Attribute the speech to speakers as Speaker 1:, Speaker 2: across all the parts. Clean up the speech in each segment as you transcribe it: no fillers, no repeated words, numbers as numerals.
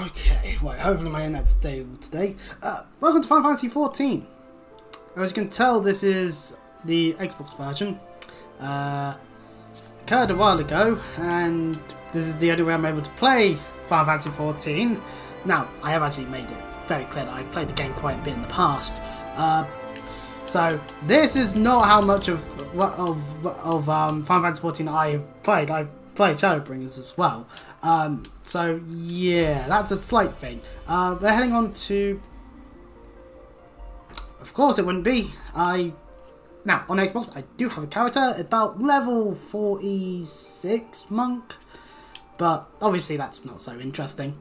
Speaker 1: Okay, right, hopefully my internet's stable today. Welcome to Final Fantasy XIV. As you can tell, this is the Xbox version. Occurred a while ago, and this is the only way I'm able to play Final Fantasy XIV. Now, I have actually made it very clear that I've played the game quite a bit in the past. So this is not how much of Final Fantasy XIV I've played. I've played Shadowbringers as well. So yeah, that's a slight thing. We're heading on to... Of course it wouldn't be. Now, on Xbox, I do have a character, about level 46 monk. But obviously that's not so interesting.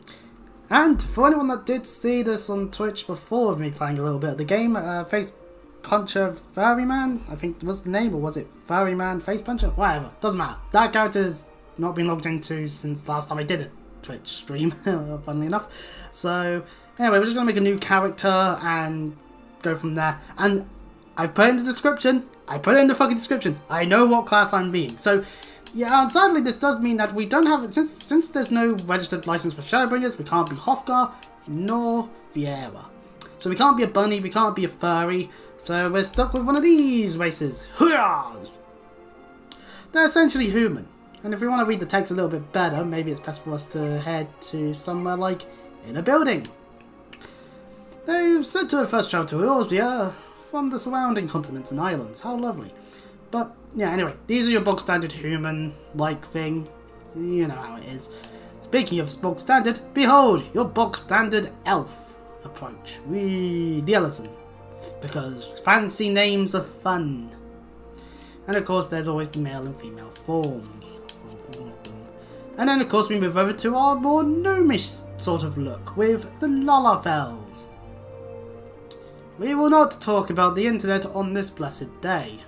Speaker 1: And for anyone that did see this on Twitch before me playing a little bit of the game, Face Puncher Ferryman, I think was the name, or was it Ferryman Face Puncher? Whatever, doesn't matter. That character's not been logged into since last time I did a Twitch stream, funnily enough. So anyway, we're just going to make a new character and go from there. And I put it in the description. I put it in the fucking description. I know what class I'm being. So yeah, sadly this does mean that we don't have, since there's no registered license for Shadowbringers, we can't be Hrothgar nor Fiera. So we can't be a bunny, we can't be a furry, so we're stuck with one of these races. Hooyahs! They're essentially human. And if we want to read the text a little bit better, maybe it's best for us to head to somewhere like in a building. They've said to have first traveled to Eorzea from the surrounding continents and islands. How lovely. But yeah, anyway, these are your bog standard human-like thing. You know how it is. Speaking of bog standard, behold, your bog standard elf approach. The Ellison. Because fancy names are fun. And of course, there's always the male and female forms. And then of course we move over to our more gnomish sort of look with the Lullafels. We will not talk about the internet on this blessed day.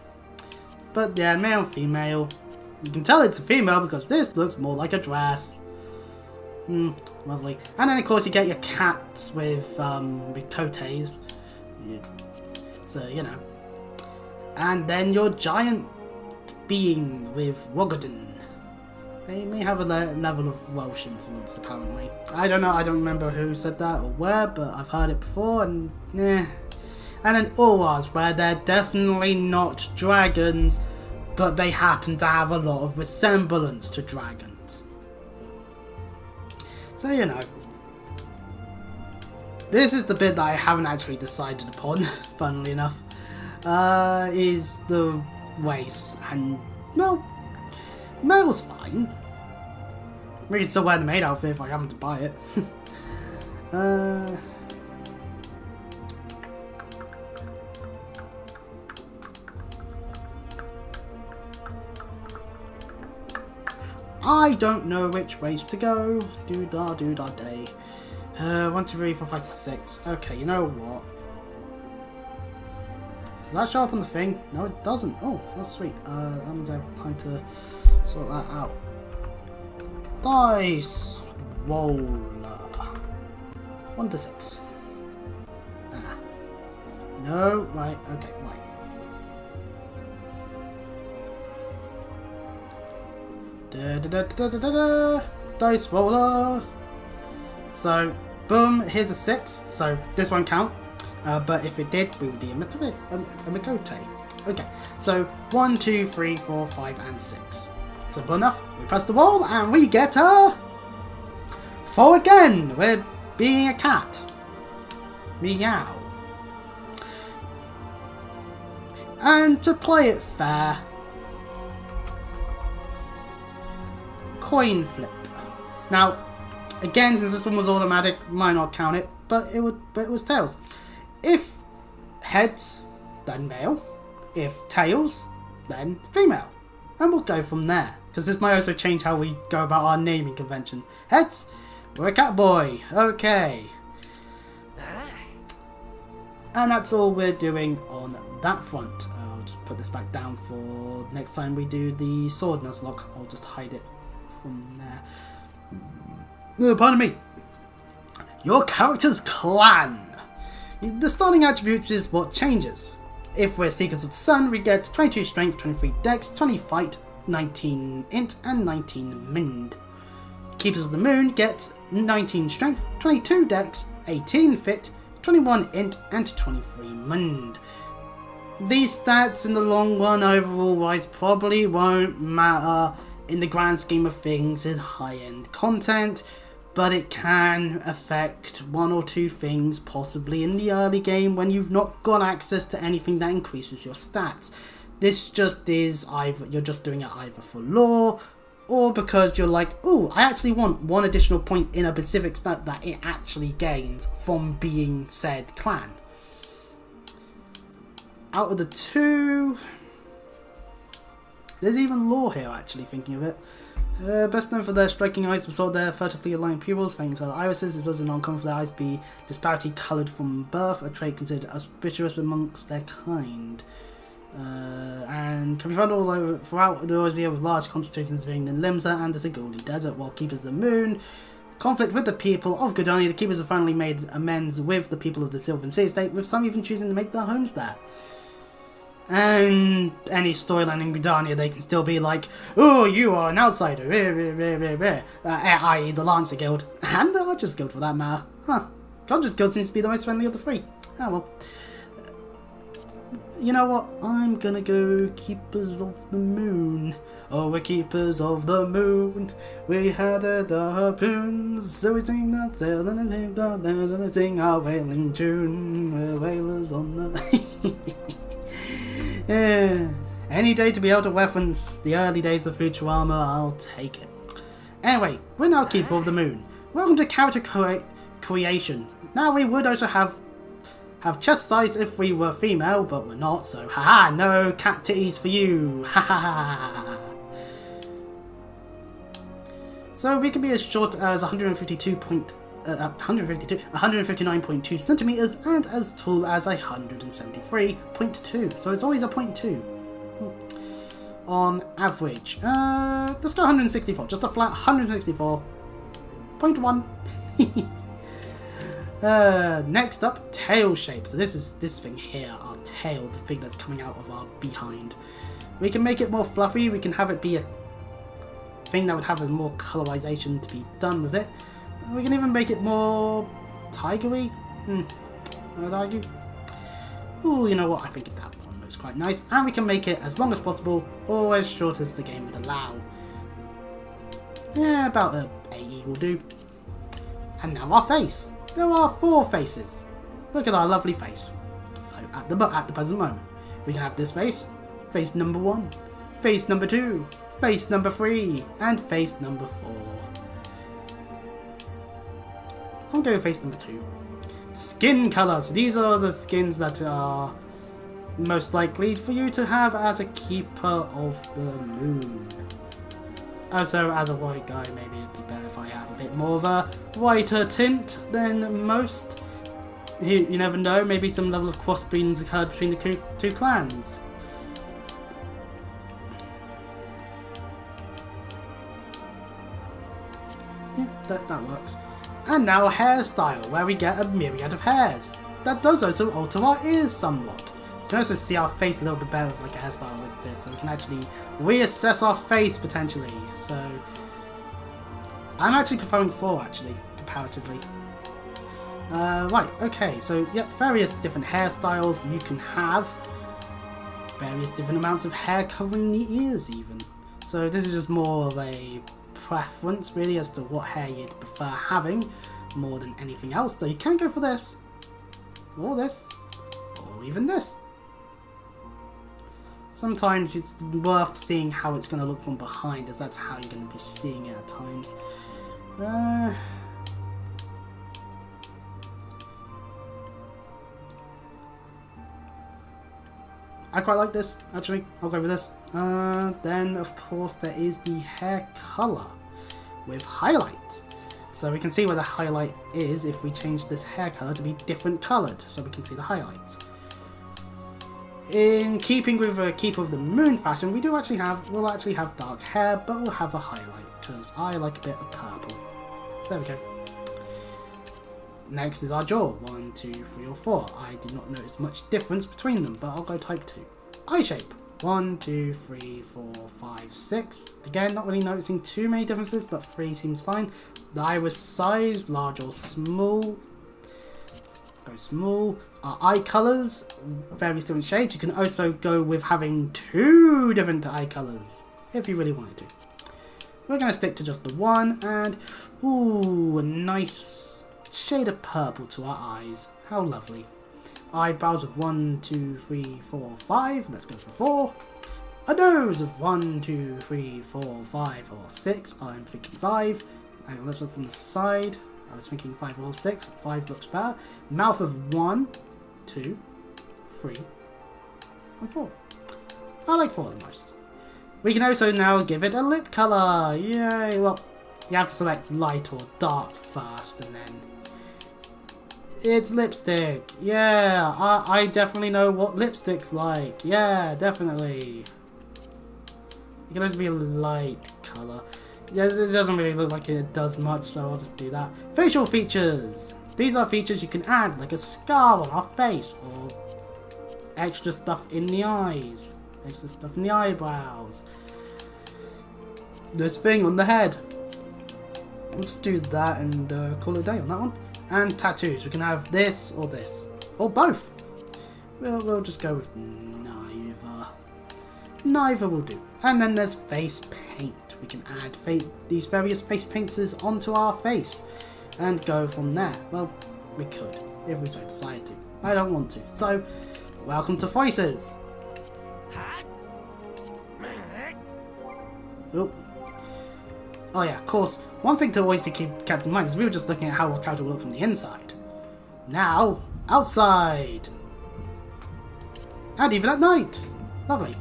Speaker 1: But yeah, male and female. You can tell it's a female because this looks more like a dress. Lovely. And then of course you get your cats with cotes. Yeah. So, you know. And then your giant being with Rogadin. They may have a level of Welsh influence, apparently. I don't know, I don't remember who said that or where, but I've heard it before, and eh. And then Urwas, where they're definitely not dragons, but they happen to have a lot of resemblance to dragons. So, you know. This is the bit that I haven't actually decided upon, funnily enough. Is the race, and well, male's fine. We can still wear the maid outfit if I happen to buy it. I don't know which ways to go. Do-da day. 1, 2, 3, 4, 5, 6. Okay, you know what? Does that show up on the thing? No, it doesn't. Oh, that's sweet. That means I have time to sort that out. Dice roller. 1 to 6. Ah. No, right, okay, right. Dice roller. So, boom, here's a 6. So, this won't count. But if it did, we would be a Mikote. Okay, so 1, 2, 3, 4, 5, and 6. Simple enough. We press the roll and we get a 4 again. We're being a cat. Meow. And to play it fair, coin flip. Now, again, since this one was automatic, might not count it, but it was tails. If heads, then male. If tails, then female. And we'll go from there. Because this might also change how we go about our naming convention. Heads, we're a cat boy. Okay. And that's all we're doing on that front. I'll just put this back down for next time we do the sword nuzlocke. I'll just hide it from there. Pardon me. Your character's clan. The starting attributes is what changes. If we're Seekers of the Sun, we get 22 Strength, 23 Dex, 20 Fight, 19 Int, and 19 Mind. Keepers of the Moon get 19 strength, 22 dex, 18 fit, 21 int, and 23 mund. These stats in the long run overall wise probably won't matter in the grand scheme of things in high-end content, but it can affect one or two things possibly in the early game when you've not got access to anything that increases your stats. This just is either you're just doing it either for lore, or because you're like, oh, I actually want one additional point in a specific stat that it actually gains from being said clan. Out of the two, there's even lore here actually, thinking of it. Best known for their striking eyes, absorb their vertically aligned pupils, faint colored irises. It's also non-common for their eyes to be disparity coloured from birth, a trait considered auspicious amongst their kind. And can be found all over throughout the Oasia with large concentrations being in Limsa and the Siguli Desert, while Keepers of the Moon conflict with the people of Gridania. The Keepers have finally made amends with the people of the Sylvan Sea State, with some even choosing to make their homes there. And any storyline in Gridania, they can still be like, oh, you are an outsider, i.e. the Lancer Guild, and the Archers Guild for that matter. Huh, Archers Guild seems to be the most friendly of the three. Oh well. You know what, I'm gonna go Keepers of the Moon. Oh, we're Keepers of the Moon. We had the harpoons, so we sing that sail and sing our whaling tune. We're whalers on the... Yeah. Any day to be able to reference the early days of Futurama, I'll take it. Anyway, we're now Keeper of the Moon. Welcome to character creation. Now we would also have chest size if we were female, but we're not, so haha, no cat titties for you. Haha. So we can be as short as 159.2 centimeters and as tall as 173.2. So it's always a 0.2 on average. Let's go 164, just a flat 164.1. Next up, tail shape. So this is this thing here, our tail, the thing that's coming out of our behind. We can make it more fluffy. We can have it be a thing that would have a more colorization to be done with it. We can even make it more tigery. I'd argue. Ooh, you know what? I think that one looks quite nice. And we can make it as long as possible, or as short as the game would allow. Yeah, about a AE will do. And now our face. There are 4 faces. Look at our lovely face. So at the present moment, we can have this face, face number 1, face number 2, face number 3, and face number 4. I'll go face number 2. Skin colours. These are the skins that are most likely for you to have as a Keeper of the Moon. Also, as a white guy, maybe it'd be better if I have a bit more of a whiter tint than most. You never know, maybe some level of crossbreeding occurred between the two clans. Yeah, that works. And now a hairstyle, where we get a myriad of hairs. That does also alter our ears somewhat. You can also see our face a little bit better with like a hairstyle like this, so we can actually reassess our face potentially. So I'm actually preferring 4 actually, comparatively. Right, okay, so yep, various different hairstyles you can have. Various different amounts of hair covering the ears even. So this is just more of a preference really as to what hair you'd prefer having more than anything else. Though you can go for this, or even this. Sometimes it's worth seeing how it's going to look from behind, as that's how you're going to be seeing it at times. I quite like this, actually. I'll go with this. Then, of course, there is the hair colour with highlight. So we can see where the highlight is if we change this hair colour to be different coloured, so we can see the highlights. In keeping with a Keeper of the Moon fashion, we'll actually have dark hair, but we'll have a highlight, because I like a bit of purple. There we go. Next is our jaw. 1, 2, 3, or 4. I did not notice much difference between them, but I'll go type 2. Eye shape. 1, 2, 3, 4, 5, 6. Again, not really noticing too many differences, but 3 seems fine. The iris size, large or small. Go small. Eye colours, various different shades. You can also go with having 2 different eye colours, if you really wanted to. We're going to stick to just the 1, and ooh, a nice shade of purple to our eyes. How lovely. Eyebrows of 1, 2, 3, 4, 5. Let's go for 4. A nose of 1, 2, 3, 4, 5, or 6. I'm thinking 5. Hang on, let's look from the side. I was thinking 5 or 6. 5 looks better. Mouth of 1, 2, 3, and 4. I like 4 the most. We can also now give it a lip colour. Yay! Well, you have to select light or dark first, and then it's lipstick. Yeah, I definitely know what lipstick's like. Yeah, definitely. It can also be a light colour. It doesn't really look like it does much, so I'll just do that. Facial features. These are features you can add, like a scar on our face, or extra stuff in the eyes, extra stuff in the eyebrows, this thing on the head. Let's do that and call it a day on that one. And tattoos. We can have this, or both. We'll just go with neither. Neither will do. And then there's face paint. We can add these various face paints onto our face and go from there. Well, we could, if we so decide to. I don't want to. So, welcome to voices. Oh. Oh yeah, of course, one thing to always be kept in mind is we were just looking at how our character will look from the inside. Now, outside! And even at night! Lovely.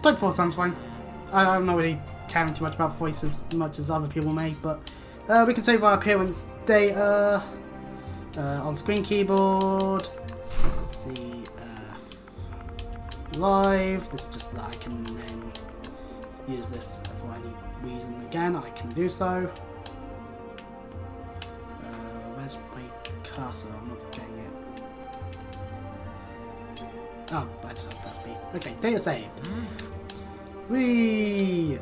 Speaker 1: Type 4 sounds fine. I'm not really caring too much about voices as much as other people may, but we can save our appearance data on screen keyboard. CFLive. This is just so that I can then use this for any reason again. I can do so. Where's my cursor? I'm not getting it. Oh, I just have that speed. Okay, data saved.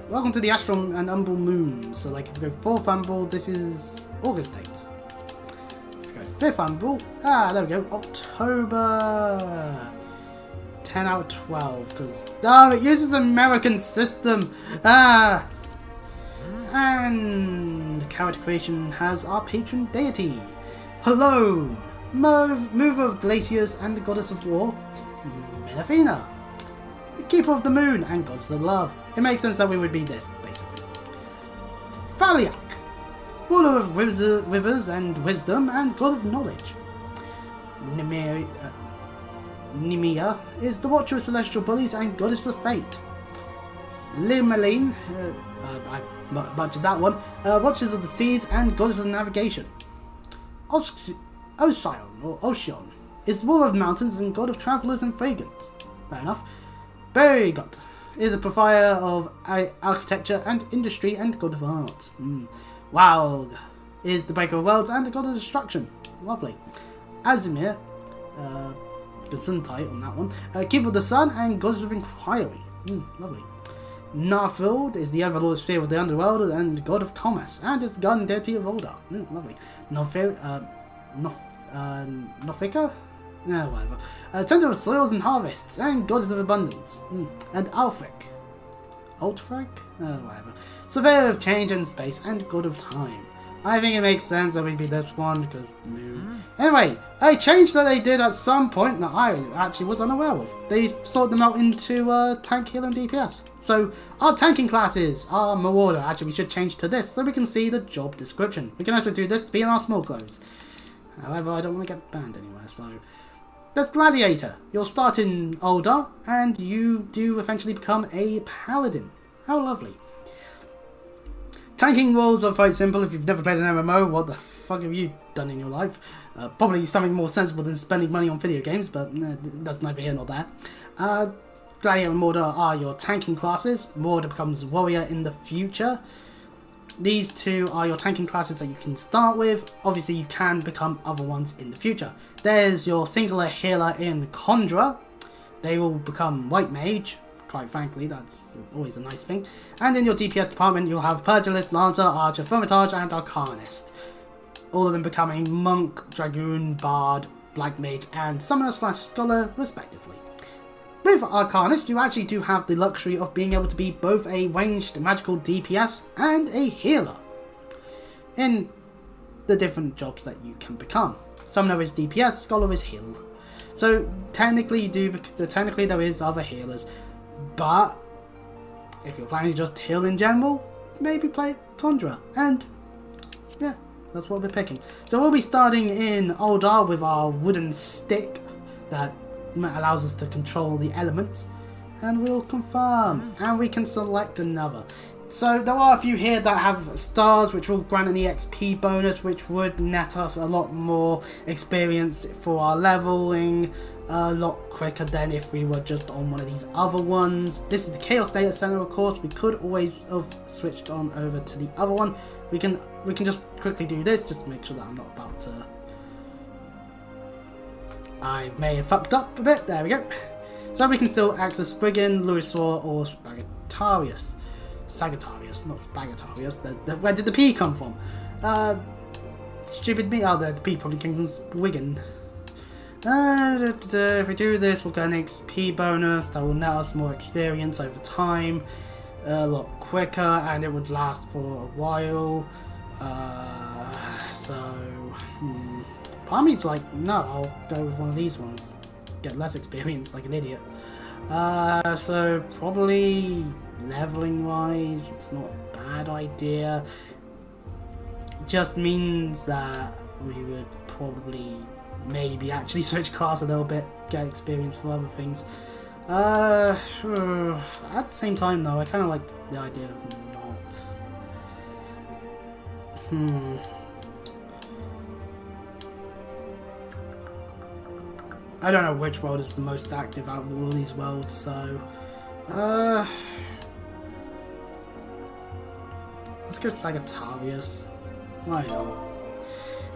Speaker 1: Welcome to the Astron and Umbral Moon. So, like, if we go 4th Umbral, this is August date. If we go 5th Umbral, there we go, October. 10 out of 12, because it uses American system. And character creation has our patron deity. Hello, mover of glaciers and the goddess of war, Athena, the keeper of the moon and goddess of love. It makes sense that we would be this, basically. Thaliak, ruler of rivers and wisdom and god of knowledge. Nimia is the watcher of celestial bodies and goddess of fate. Limaline, I butchered that one, watches of the seas and goddess of navigation. Osion, or Ocean, is ruler of mountains and god of travellers and fragrance. Fair enough. Berigot is a provider of architecture and industry and god of art. Wild is the breaker of worlds and the god of destruction. Lovely. Azimir, good sun type on that one, keeper of the sun and goddess of inquiry. Lovely. Narfield is the overlord seer of the underworld and god of commerce, and is the guardian deity of Oldar. Lovely. Nofika? Whatever. Tender of soils and harvests, and goddess of abundance. And Alfric. Altfric? Whatever. Surveyor of change and space, and god of time. I think it makes sense that we'd be this one, because moon. Anyway, a change that they did at some point that I actually was unaware of. They sorted them out into tank, healer, and DPS. So, our tanking classes are Marauder. Actually, we should change to this so we can see the job description. We can also do this to be in our small clothes. However, I don't want to get banned anywhere, so... There's Gladiator. You'll start in Oldar, and you do eventually become a Paladin. How lovely. Tanking roles are quite simple. If you've never played an MMO, what the fuck have you done in your life? Probably something more sensible than spending money on video games, but that's neither here nor there. Gladiator and Marauder are your tanking classes. Marauder becomes Warrior in the future. These two are your tanking classes that you can start with. Obviously, you can become other ones in the future. There's your singular healer in Conjurer. They will become White Mage. Quite frankly, that's always a nice thing. And in your DPS department, you'll have Pugilist, Lancer, Archer, Thaumaturge, and Arcanist. All of them becoming Monk, Dragoon, Bard, Black Mage, and Summoner/Scholar, respectively. With Arcanist, you actually do have the luxury of being able to be both a ranged magical DPS and a healer in the different jobs that you can become. Summoner is DPS, Scholar is heal. So technically there is other healers, but if you're planning to just heal in general, maybe play Conjurer, and yeah, that's what we're picking. So we'll be starting in Uldar with our wooden stick that allows us to control the elements, and we'll confirm, and we can select another. So there are a few here that have stars which will grant an EXP bonus, which would net us a lot more experience for our leveling a lot quicker than if we were just on one of these other ones. This is the Chaos Data Center, of course. We could always have switched on over to the other one. We can just quickly do this, just to make sure that I'm not about to... I may have fucked up a bit. There we go. So we can still access Spriggan, Louisaur, or Sagittarius. Sagittarius, not Spagatarius. Where did the P come from? Stupid me. Oh, the P probably came from Spriggan. If we do this, we'll get an XP bonus that will net us more experience over time, a lot quicker, and it would last for a while. Part of me's like, no, I'll go with one of these ones. Get less experience like an idiot. So probably leveling wise, it's not a bad idea. Just means that we would probably maybe actually switch class a little bit, get experience for other things. At the same time though, I kind of like the idea of not. I don't know which world is the most active out of all these worlds, so... let's go Sagittarius. Why not?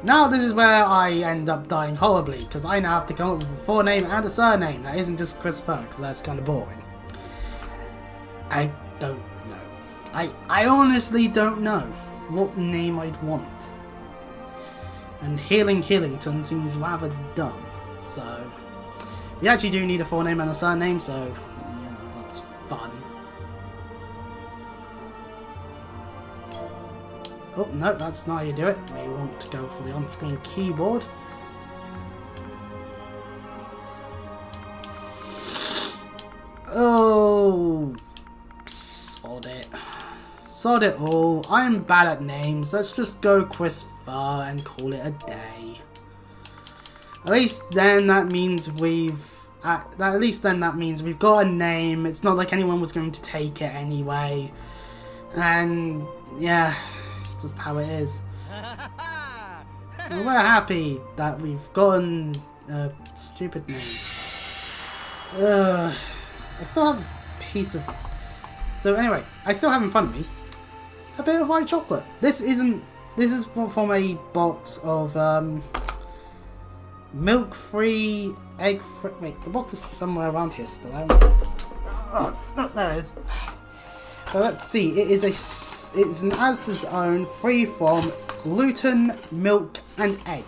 Speaker 1: Now this is where I end up dying horribly, because I now have to come up with a forename and a surname that isn't just Christopher, because that's kind of boring. I don't know. I honestly don't know what name I'd want. And Healington seems rather dumb. So, we actually do need a forename and a surname, so that's fun. Oh, no, that's not how you do it. We want to go for the on-screen keyboard. Oh, sod it. Sod it all. I'm bad at names. Let's just go Christopher and call it a day. At least then that means we've got a name. It's not like anyone was going to take it anyway. And yeah, it's just how it is. And we're happy that we've gotten a stupid name. I still have a piece of... So anyway, I still have in front of me a bit of white chocolate. This is from a box of milk-free, egg-free... Wait, the box is somewhere around here still. Oh, no, there it is. So let's see. It's an Asda's own, free from gluten, milk, and egg.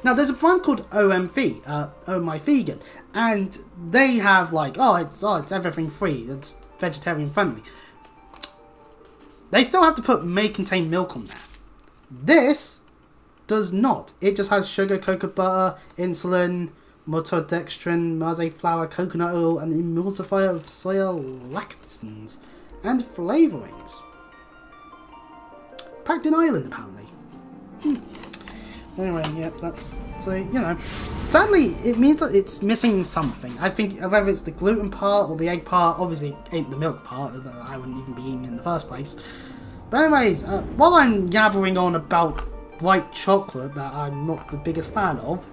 Speaker 1: Now, there's a brand called OMV, Oh My Vegan, and they have like, it's everything free. It's vegetarian friendly. They still have to put may contain milk on there. This does not. It just has sugar, cocoa butter, insulin, maltodextrin, maize flour, coconut oil, and emulsifier of soya lactans and flavorings. Packed in Ireland, apparently. Anyway, yeah, that's... So, you know... Sadly, it means that it's missing something. I think whether it's the gluten part or the egg part, obviously it ain't the milk part that I wouldn't even be eating in the first place. But anyways, while I'm yabbering on about white chocolate that I'm not the biggest fan of,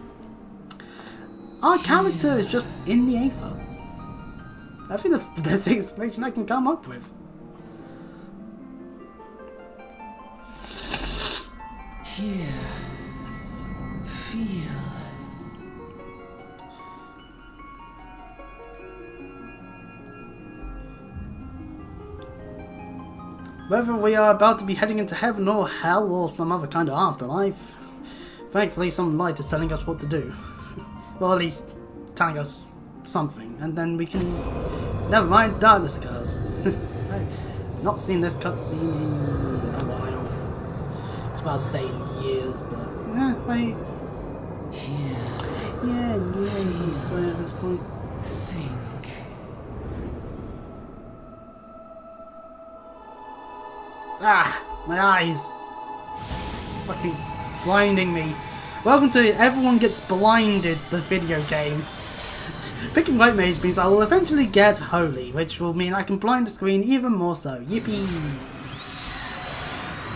Speaker 1: our character is just in the AFA. I think that's the best explanation I can come up with.
Speaker 2: Here. Feel.
Speaker 1: Whether we are about to be heading into heaven or hell or some other kind of afterlife, thankfully some light is telling us what to do. Well, at least telling us something, and then we can... Never mind, darkness occurs. I've not seen this cutscene in a while. I was about to say years, but... wait. Yeah, something to say at this point.
Speaker 2: Think.
Speaker 1: Ah, my eyes. Fucking blinding me. Welcome to Everyone Gets Blinded, the video game. Picking White Mage means I will eventually get Holy, which will mean I can blind the screen even more so. Yippee!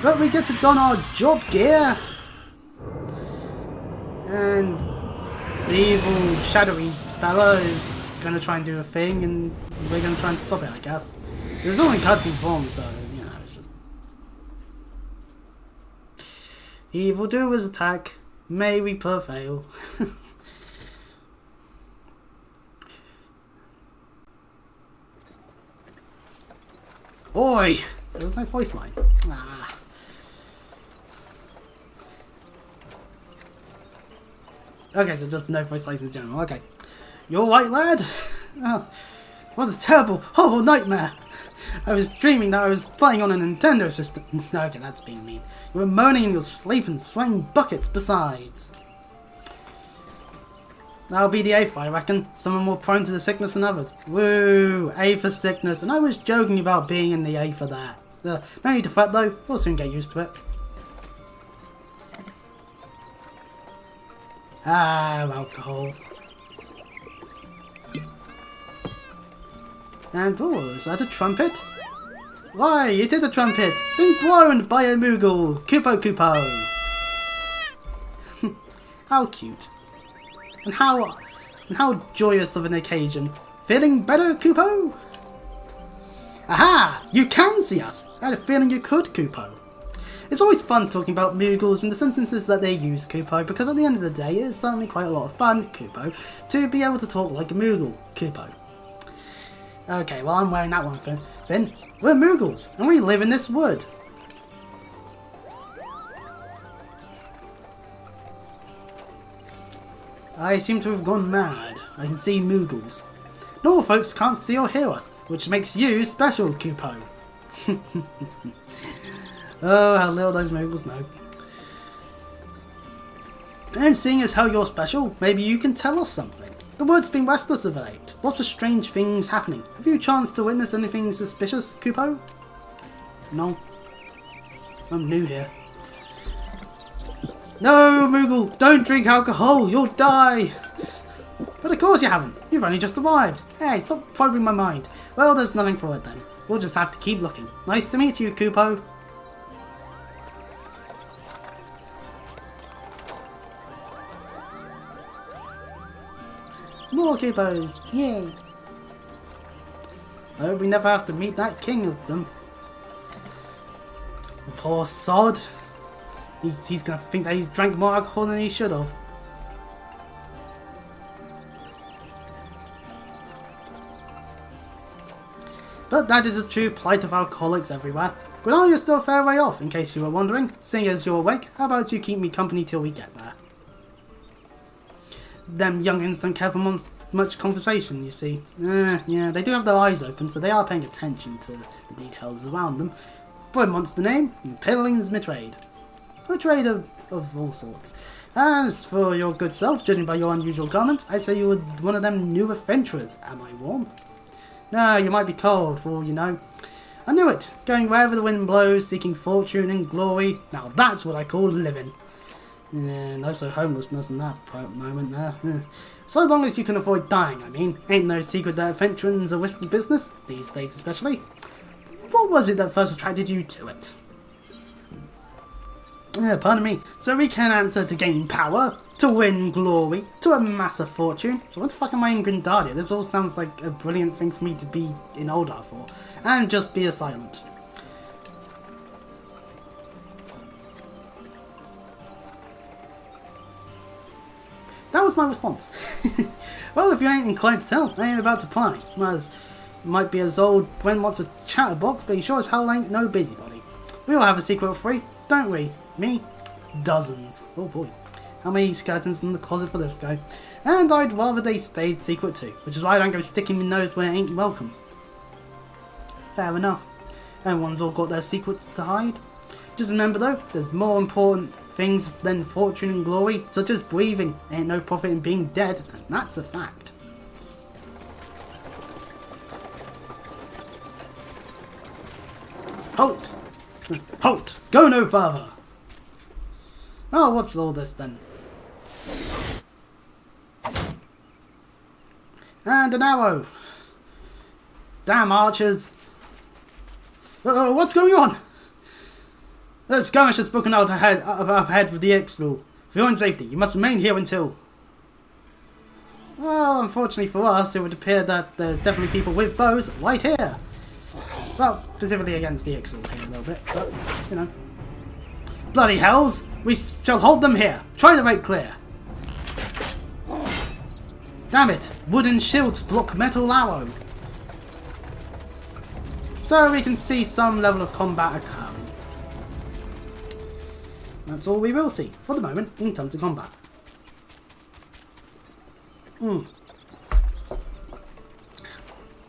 Speaker 1: But we get to don our job gear! And the evil shadowy fella is gonna try and do a thing, and we're gonna try and stop it, I guess. It was all in cutscene form, so, you know, it's just... Evildoers attack. May we prevail. Oi! There was no voice line. Ah. Okay, so just no voice lines in general. Okay. You alright, lad? Oh, what a terrible, horrible nightmare! I was dreaming that I was playing on a Nintendo system. Okay, that's being mean. You were moaning in your sleep and sweating buckets besides. That'll be the Aether, I reckon. Some are more prone to the sickness than others. Woo! Aether sickness. And I was joking about being in the Aether there. No need to fret though. We'll soon get used to it. Ah, alcohol. And oh, is that a trumpet? Why, it is a trumpet! Being blown by a Moogle! Kupo Kupo! How cute. And how joyous of an occasion. Feeling better, Kupo? Aha! You can see us! I had a feeling you could, Kupo. It's always fun talking about Moogles and the sentences that they use, Kupo, because at the end of the day, it is certainly quite a lot of fun, Kupo, to be able to talk like a Moogle, Kupo. Okay, well I'm wearing that one, Finn. We're Moogles, and we live in this wood. I seem to have gone mad. I can see Moogles. Normal folks can't see or hear us, which makes you special, Kupo. Oh, how little those Moogles know. And seeing as how you're special, maybe you can tell us something. The wood's been restless of late. Lots of strange things happening. Have you a chance to witness anything suspicious, Kupo? No. I'm new here. No, Moogle! Don't drink alcohol! You'll die! But of course you haven't. You've only just arrived. Hey, stop probing my mind. Well, there's nothing for it then. We'll just have to keep looking. Nice to meet you, Kupo. More Kupos! Yay! I hope we never have to meet that king of them. The poor sod. He's gonna think that he's drank more alcohol than he should have. But that is the true plight of alcoholics everywhere. But you're still a fair way off, in case you were wondering. Seeing as you're awake, how about you keep me company till we get there? Them youngins don't care for much conversation, you see. Yeah, they do have their eyes open, so they are paying attention to the details around them. But what's the name? Piddling's my trade. A trade of all sorts. As for your good self, judging by your unusual garment, I say you were one of them new adventurers. Am I warm? No, you might be cold, for all you know. I knew it. Going wherever the wind blows, seeking fortune and glory. Now that's what I call living. Yeah, no so homelessness in that moment there. Yeah. So long as you can avoid dying, I mean. Ain't no secret that adventuring's a risky business, these days especially. What was it that first attracted you to it? Pardon me. So we can answer to gain power, to win glory, to amass a fortune. So what the fuck am I in Grindalia? This all sounds like a brilliant thing for me to be in Oldar for. And just be a silent. That was my response. Well, if you ain't inclined to tell, I ain't about to pry. Might be as old Bren wants a chatterbox, but he sure as hell ain't no busybody. We all have a secret or three, don't we? Me? Dozens. Oh boy. How many skeletons in the closet for this guy? And I'd rather they stayed secret too, which is why I don't go sticking my nose where it ain't welcome. Fair enough. Everyone's all got their secrets to hide. Just remember though, there's more important things than fortune and glory, such as breathing. Ain't no profit in being dead, and that's a fact. Halt! Halt! Go no further! Oh, what's all this then? And an arrow! Damn archers! What's going on? The skirmish has broken out ahead of the Exil. For your own safety, you must remain here until... Well, unfortunately for us, it would appear that there's definitely people with bows right here. Well, specifically against the Exil here a little bit, but, you know. Bloody hells! We shall hold them here! Try the way clear! Damn it! Wooden shields block metal arrow! So we can see some level of combat occurring. That's all we will see, for the moment, in terms of combat.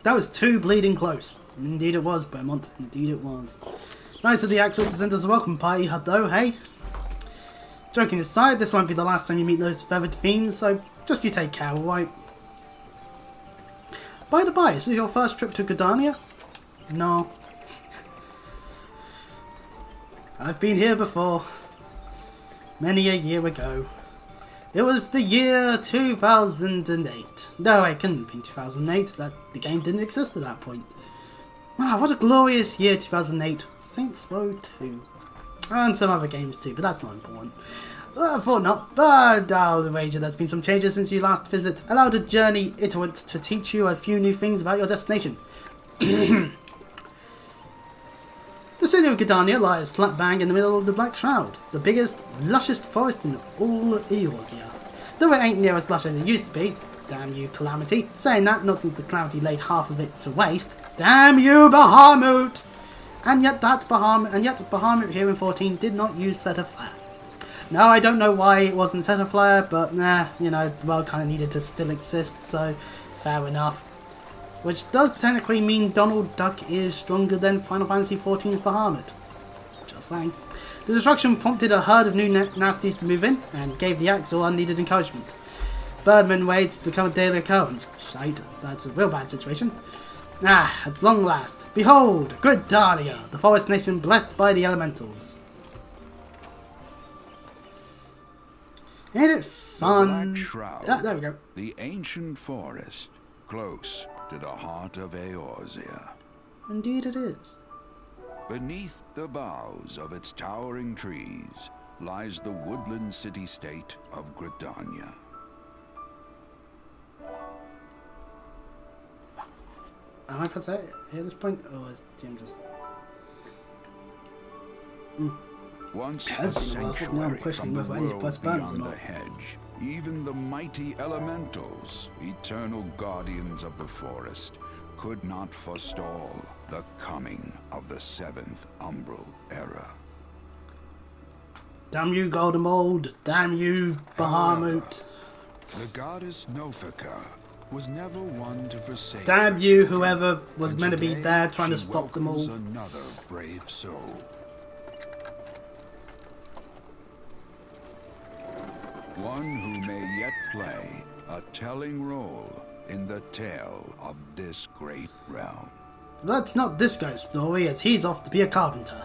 Speaker 1: That was too bleeding close. Indeed it was, Beaumont. Indeed it was. Nice of the Axel to send us a welcome party, though, hey? Joking aside, this won't be the last time you meet those feathered fiends, so just you take care, alright? By the by, is this your first trip to Gridania? No. I've been here before. Many a year ago. It was the year 2008. No, it couldn't have been 2008. The game didn't exist at that point. Wow, what a glorious year 2008. Saints Row 2. And some other games too, but that's not important. I thought not, but I'll wager there's been some changes since you last visit. Allow the journey iterant to teach you a few new things about your destination. The city of Gridania lies slap bang in the middle of the Black Shroud, the biggest, lushest forest in all Eorzea. Though it ain't near as lush as it used to be. Damn you, Calamity. Saying that, not since the Calamity laid half of it to waste. Damn you, Bahamut! And yet Bahamut here in 14 did not use Set of Fire. Now I don't know why it wasn't Set of Fire, but nah, you know, the world kind of needed to still exist, so fair enough. Which does technically mean Donald Duck is stronger than Final Fantasy XIV's Bahamut. Just saying. The destruction prompted a herd of new nasties to move in, and gave the Axel unneeded encouragement. Birdman raids become a daily occurrence. Shite, that's a real bad situation. Ah, at long last, behold, Gridania, the forest nation blessed by the elementals. Ain't it fun?
Speaker 3: The Black Shroud,
Speaker 1: There we go.
Speaker 3: the ancient forest, close to the heart of Eorzea.
Speaker 1: Indeed it is.
Speaker 3: Beneath the boughs of its towering trees lies the woodland city-state of Gridania.
Speaker 1: Am I pressing it at this point, or is Jim just...
Speaker 3: Once
Speaker 1: Yeah,
Speaker 3: a
Speaker 1: that's been a while. Now I'm
Speaker 3: sanctuary
Speaker 1: questioning
Speaker 3: from the
Speaker 1: whether I need to
Speaker 3: world
Speaker 1: press buttons or
Speaker 3: beyond the
Speaker 1: not.
Speaker 3: hedge, even the mighty elementals, eternal guardians of the forest, could not forestall the coming of the 7th Umbral Era.
Speaker 1: Damn you, Golden Mold! Damn you, Bahamut!
Speaker 3: The goddess Nofika was never one to forsake.
Speaker 1: Damn
Speaker 3: her
Speaker 1: you,
Speaker 3: children,
Speaker 1: whoever was
Speaker 3: and
Speaker 1: meant to be
Speaker 3: today
Speaker 1: there trying to
Speaker 3: she
Speaker 1: stop them all.
Speaker 3: welcomes another brave soul. One who may yet play a telling role in the tale of this great realm.
Speaker 1: That's not this guy's story, as he's off to be a carpenter.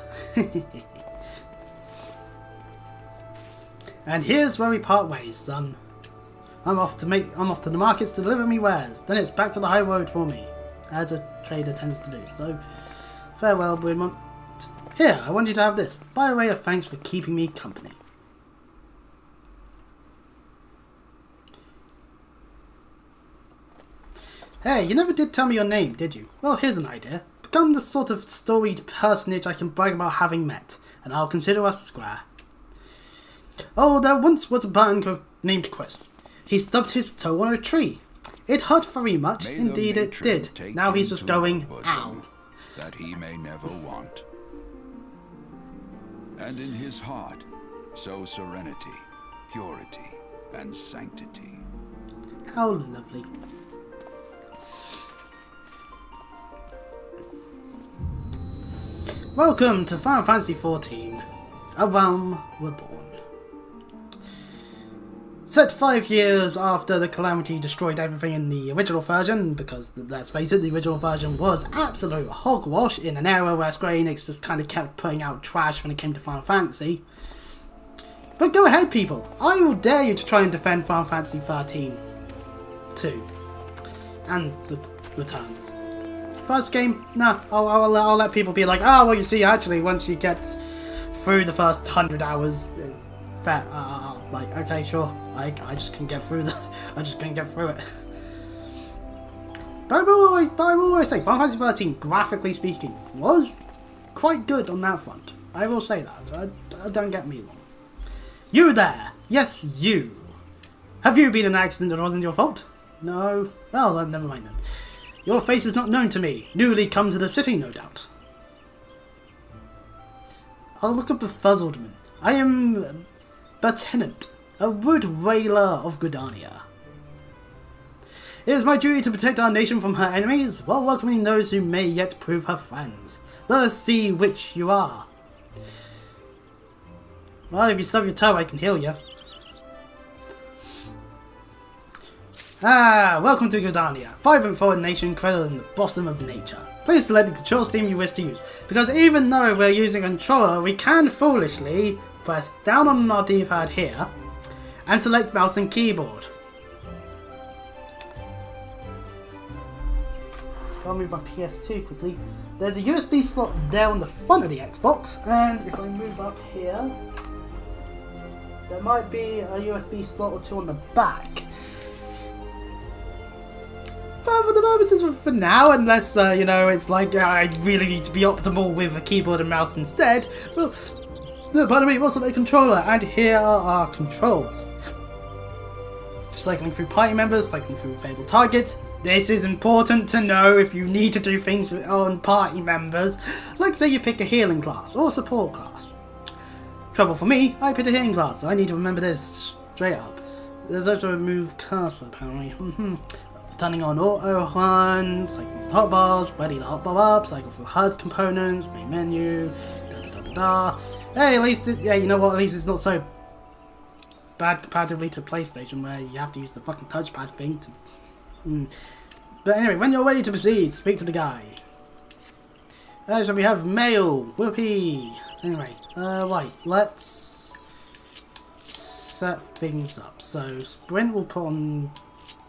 Speaker 1: And here's where we part ways, son. I'm off to the markets to deliver me wares. Then it's back to the high road for me, as a trader tends to do. So, farewell, Beaumont. Here, I want you to have this, by way of thanks for keeping me company. Hey, you never did tell me your name, did you? Well, here's an idea. Become the sort of storied personage I can brag about having met, and I'll consider us square. Oh, there once was a man named Chris. He stubbed his toe on a tree. It hurt very much, indeed it did. Now he's just going, ow.
Speaker 3: That he may never want. And in his heart, sow serenity, purity, and sanctity.
Speaker 1: How lovely. Welcome to Final Fantasy XIV, A Realm Reborn. Set 5 years after the Calamity destroyed everything in the original version, because let's face it, the original version was absolute hogwash in an era where Square Enix just kind of kept putting out trash when it came to Final Fantasy. But go ahead, people, I will dare you to try and defend Final Fantasy XIII 2 and Returns. First game, nah, I'll let people be like, oh, well, you see, actually, once you get through the first 100 hours, like, okay, sure, I just couldn't get through I just couldn't get through it. But I will always say, Final Fantasy XIII, graphically speaking, was quite good on that front. I will say that. Don't get me wrong. You there, yes, you. Have you been in an accident that wasn't your fault? No? Well, never mind then. Your face is not known to me. Newly come to the city, no doubt. I'll look up Befuzzledman. I am Lieutenant, a wood railer of Gridania. It is my duty to protect our nation from her enemies, while welcoming those who may yet prove her friends. Let us see which you are. Well, if you stub your toe, I can heal you. Welcome to Gridania, vibrant foreign nation cradled in the bosom of nature. Please select the control scheme you wish to use, because even though we're using a controller, we can foolishly press down on our D-pad here and select mouse and keyboard. I'll move my PS2 quickly. There's a USB slot down the front of the Xbox, and if I move up here, there might be a USB slot or two on the back. But for the purposes for now, unless, you know, it's like I really need to be optimal with a keyboard and mouse instead, well, pardon me, what's on the controller? And here are our controls. Cycling through party members, cycling through available targets. This is important to know if you need to do things on party members, like say you pick a healing class or a support class. Trouble for me, I picked a healing class, so I need to remember this straight up. There's also a move cursor apparently. Turning on auto run, cycle through hotbars, ready the hotbar up, cycle through HUD components, main menu, Hey, at least, yeah, you know what, at least it's not so bad comparatively to PlayStation where you have to use the fucking touchpad thing to... But anyway, when you're ready to proceed, speak to the guy. So we have mail, whoopee. Anyway, right, let's set things up. So sprint will put on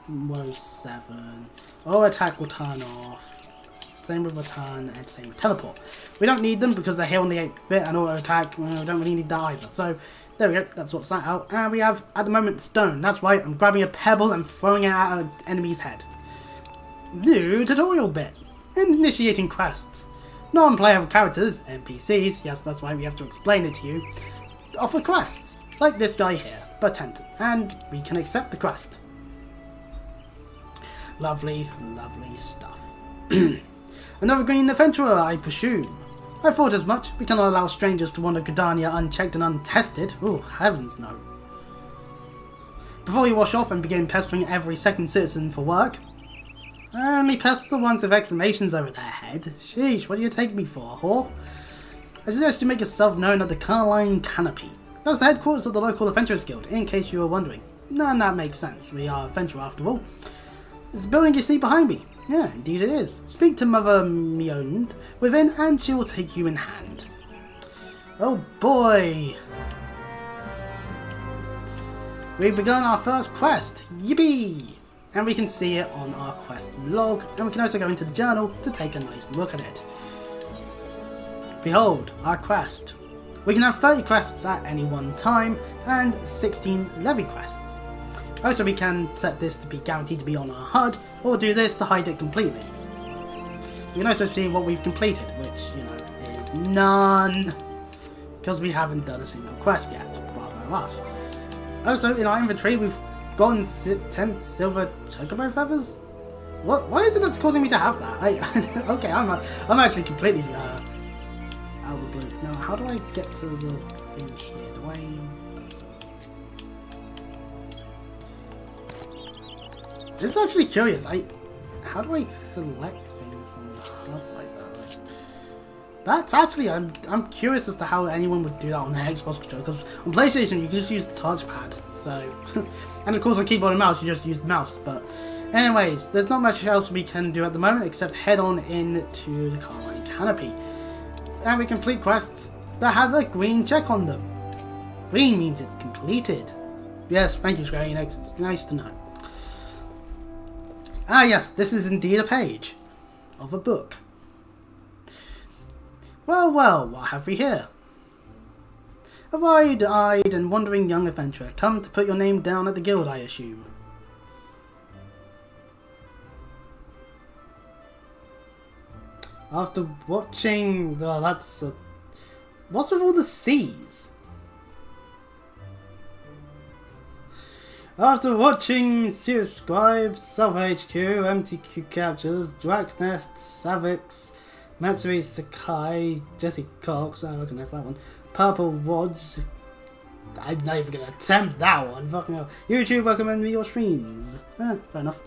Speaker 1: Woe 7. Auto attack will turn off. Same with return and same with teleport. We don't need them because they're here on the 8-bit and auto attack. We don't really need that either. So there we go. That sorts that out. And we have at the moment stone. That's right. I'm grabbing a pebble and throwing it at an enemy's head. New tutorial bit. Initiating quests. Non-player characters, NPCs. Yes, that's why we have to explain it to you. Offer quests like this guy here, Patent, and we can accept the quest. Lovely, lovely stuff. Another green adventurer, I presume. I thought as much. We cannot allow strangers to wander Gridania unchecked and untested. Oh, heavens no. Before you wash off and begin pestering every second citizen for work, only pester the ones with exclamations over their head. Sheesh, what do you take me for, whore? I suggest you make yourself known at the Carline Canopy. That's the headquarters of the local Adventurers Guild, in case you were wondering. And that makes sense. We are adventurer after all. It's the building you see behind me. Yeah, indeed it is. Speak to Mother Mioned within and she will take you in hand. Oh boy! We've begun our first quest. Yippee! And we can see it on our quest log, and we can also go into the journal to take a nice look at it. Behold, our quest. We can have 30 quests at any one time, and 16 levy quests. Also, we can set this to be guaranteed to be on our HUD, or do this to hide it completely. You can also see what we've completed, which, you know, is none, because we haven't done a single quest yet, rather us. Also, in our inventory, we've gotten 10 silver chocobo feathers. What? Why is it that's causing me to have that? Okay, I'm actually completely out of the blue. Now, how do I get to the thing here? Do I? It's actually curious. How do I select things and stuff like that? That's actually, I'm curious as to how anyone would do that on the Xbox controller, because on PlayStation you can just use the touchpad. So, and of course on keyboard and mouse you just use the mouse. But, anyways, there's not much else we can do at the moment except head on into the Carmine Canopy, and we complete quests that have a green check on them. Green means it's completed. Yes, thank you, Square Enix. It's nice to know. Ah yes, this is indeed a page of a book. Well, well, what have we here? A wide-eyed and wandering young adventurer, come to put your name down at the guild, I assume. After watching... Oh, that's... what's with all the C's? After watching CFLive, SelfHQ, MTQ Captures, Draknest, Savix, Matsuri Sakai, Jesse Cox, I recognize that one, Purple Watch, I'm not even going to attempt that one, fucking hell. YouTube recommend me your streams. Fair enough.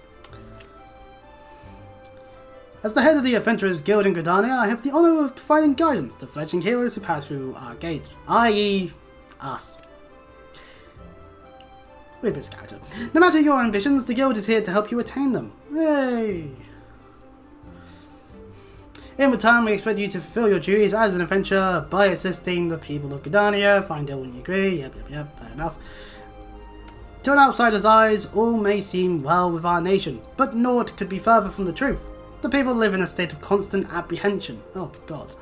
Speaker 1: As the head of the Adventurers Guild in Gridania, I have the honour of providing guidance to fledgling heroes who pass through our gates, i.e. us. With this character. No matter your ambitions, the guild is here to help you attain them. Yay! In return, we expect you to fulfill your duties as an adventurer by assisting the people of Gridania. Find out when you agree. Yep, fair enough. To an outsider's eyes, all may seem well with our nation, but naught could be further from the truth. The people live in a state of constant apprehension. Oh, God.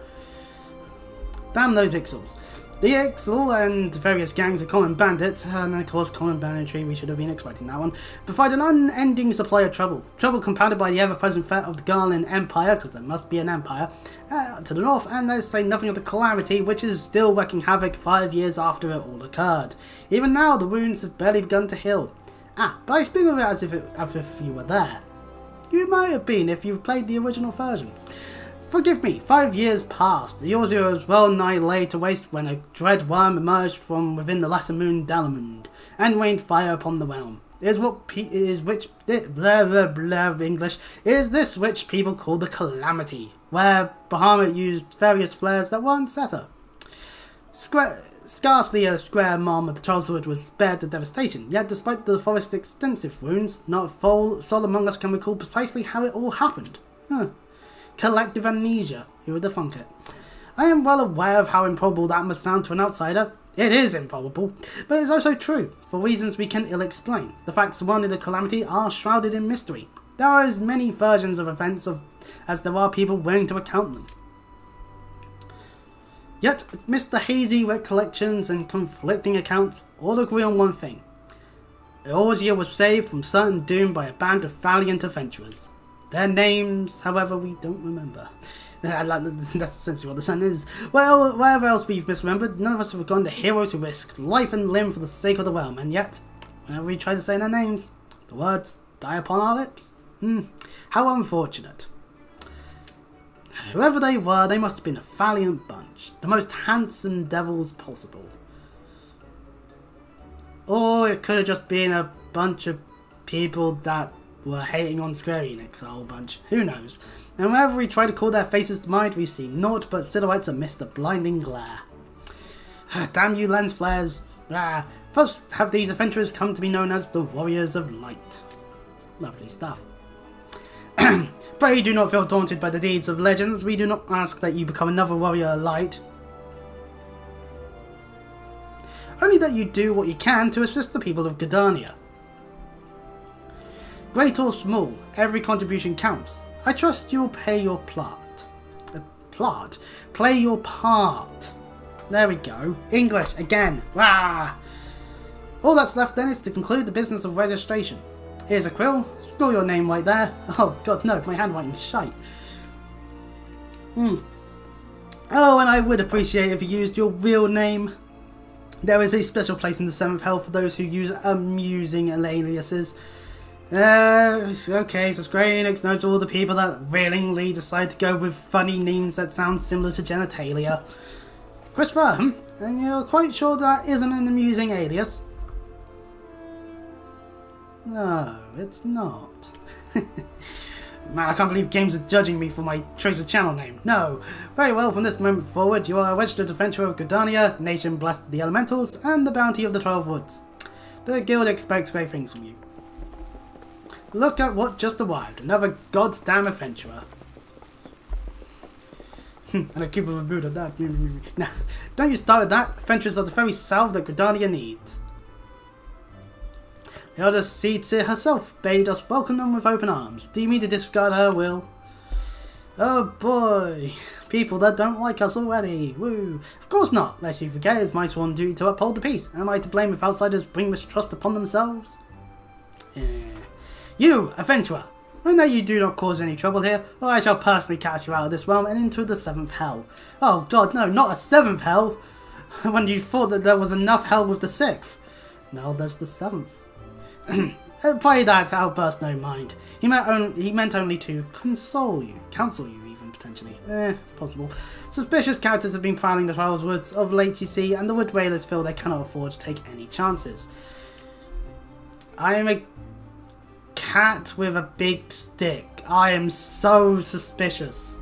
Speaker 1: Damn those Ixals. The Ixal and various gangs of common bandits, and of course common banditry, we should have been expecting that one, provide an unending supply of trouble. Trouble compounded by the ever-present threat of the Garland Empire, because there must be an empire, to the north, and let's say nothing of the calamity, which is still wreaking havoc 5 years after it all occurred. Even now, the wounds have barely begun to heal. But I speak of it as if you were there. You might have been if you played the original version. Forgive me, 5 years passed. Your zero was well nigh laid to waste when a dread worm emerged from within the lesser moon Dalamund and rained fire upon the realm. Is this which people call the Calamity, where Bahamut used various flares that weren't set her. Scarcely a square mile of the Charleswood was spared the devastation, yet despite the forest's extensive wounds, not a soul among us can recall precisely how it all happened. Collective amnesia, who would debunk it? I am well aware of how improbable that must sound to an outsider. It is improbable, but it's also true, for reasons we can ill explain. The facts surrounding the calamity are shrouded in mystery. There are as many versions of events as there are people willing to account them. Yet, amidst the hazy recollections and conflicting accounts, all agree on one thing. Eorzea was saved from certain doom by a band of valiant adventurers. Their names, however, we don't remember. That's essentially what the sun is. Well, wherever else we've misremembered, none of us have forgotten the heroes who risked life and limb for the sake of the realm, and yet, whenever we try to say their names, the words die upon our lips. How unfortunate. Whoever they were, they must have been a valiant bunch. The most handsome devils possible. Or it could have just been a bunch of people that were hating on Square Enix, a whole bunch. Who knows? And whenever we try to call their faces to mind, we see naught but silhouettes amidst the blinding glare. Damn you lens flares. Thus have these adventurers come to be known as the Warriors of Light. Lovely stuff. Pray do not feel daunted by the deeds of legends. We do not ask that you become another warrior of light. Only that you do what you can to assist the people of Gridania. Great or small, every contribution counts. I trust you'll play your part. Play your part. There we go. English again. All that's left then is to conclude the business of registration. Here's a quill. Score your name right there. Oh god, no, my handwriting's shite. Oh, and I would appreciate if you used your real name. There is a special place in the 7th Hell for those who use amusing aliases. Okay, so Square Enix knows all the people that willingly decide to go with funny names that sound similar to genitalia. Christopher, and you're quite sure that isn't an amusing alias? No, it's not. Man, I can't believe games are judging me for my choice of channel name. No. Very well, from this moment forward, you are a registered adventurer of Gridania, nation blessed with the elementals, and the bounty of the 12 Woods. The guild expects great things from you. Look at what just arrived. Another goddamn adventurer. And a keep of a Buddha. Now, don't you start with that. Adventurers are the very salve that Gridania needs. The Elder Seed herself bade us welcome them with open arms. Do you mean to disregard her will? Oh boy. People that don't like us already. Woo. Of course not. Lest you forget, it's my sworn duty to uphold the peace. Am I to blame if outsiders bring mistrust upon themselves? You, adventurer. I know you do not cause any trouble here, or I shall personally cast you out of this realm and into the 7th Hell. Oh god, no, not a 7th Hell! When you thought that there was enough hell with the 6th. Now there's the 7th. Pray that outburst no mind. He meant only to counsel you even, potentially. Possible. Suspicious characters have been prowling the Trials Woods of late, you see, and the Wood Railers feel they cannot afford to take any chances. I am a cat with a big stick. I am so suspicious.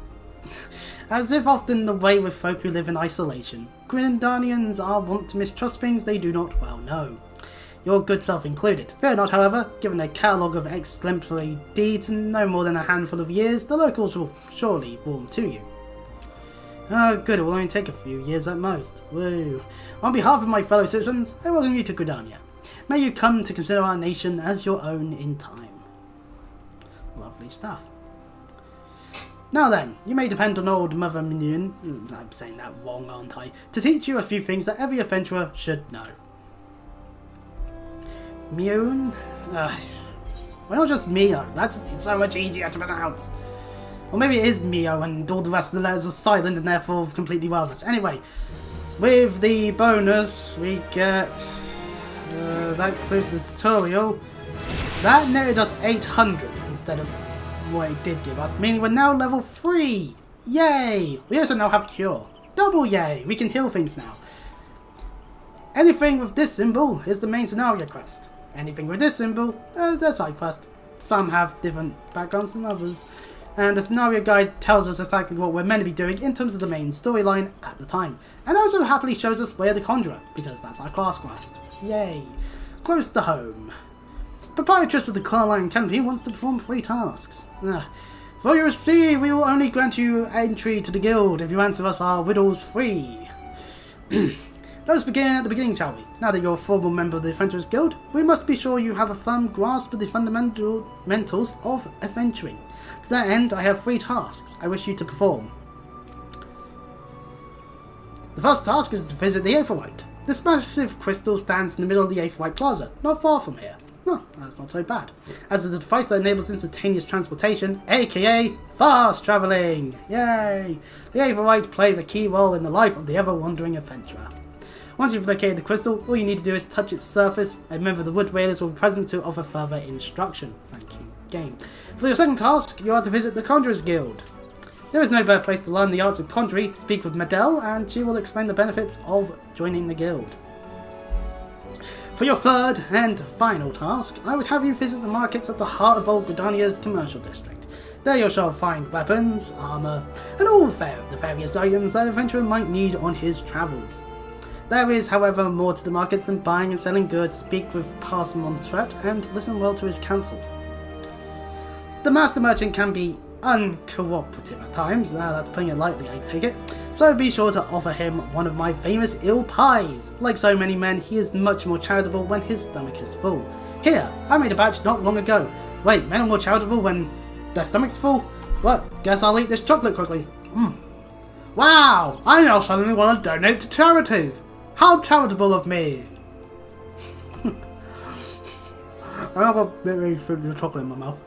Speaker 1: As if often the way with folk who live in isolation. Gridanians are wont to mistrust things they do not well know. Your good self included. Fear not, however, given a catalogue of exemplary deeds in no more than a handful of years, the locals will surely warm to you. Oh good, it will only take a few years at most. Woo. On behalf of my fellow citizens, I welcome you to Gridania. May you come to consider our nation as your own in time. Lovely stuff. Now then, you may depend on old Mother Minion, I'm saying that wrong, aren't I, to teach you a few things that every adventurer should know. Mune? Why not just Mio? It's so much easier to pronounce. Or maybe it is Mio and all the rest of the letters are silent and therefore completely worthless. Anyway, with the bonus we get, that concludes the tutorial. That netted us 800 instead of what it did give us, meaning we're now level 3! Yay! We also now have Cure. Double yay! We can heal things now. Anything with this symbol is the main scenario quest. Anything with this symbol, they're side quest. Some have different backgrounds than others. And the scenario guide tells us exactly what we're meant to be doing in terms of the main storyline at the time. And also happily shows us where the Conjurer, because that's our class quest. Yay! Close to home. Proprietress of the Clarline Canopy wants to perform 3 tasks. For you see, we will only grant you entry to the guild if you answer us our riddles free. Let's begin at the beginning, shall we? Now that you're a formal member of the Adventurers Guild, we must be sure you have a firm grasp of the fundamentals of adventuring. To that end, I have 3 tasks I wish you to perform. The first task is to visit the Aetherite. This massive crystal stands in the middle of the Aetherite Plaza, not far from here. Oh, that's not so bad. As a device that enables instantaneous transportation, aka fast travelling! Yay! The Aetherite plays a key role in the life of the ever-wandering adventurer. Once you've located the crystal, all you need to do is touch its surface. A member of the Wood Raiders will be present to offer further instruction. Thank you, game. For your second task, you are to visit the Conjurers Guild. There is no better place to learn the arts of conjury. Speak with Medell and she will explain the benefits of joining the guild. For your third and final task, I would have you visit the markets at the heart of Old Gridania's commercial district. There you shall find weapons, armour, and all the various items that an adventurer might need on his travels. There is, however, more to the markets than buying and selling goods. Speak with Pass Montret and listen well to his counsel. The master merchant can be uncooperative at times, that's putting it lightly, I take it, so be sure to offer him one of my famous eel pies. Like so many men, he is much more charitable when his stomach is full. Here, I made a batch not long ago. Wait, men are more charitable when their stomach's full? Well, guess I'll eat this chocolate quickly. Wow, I now suddenly want to donate to charity. How charitable of me! I've got a bit of chocolate in my mouth.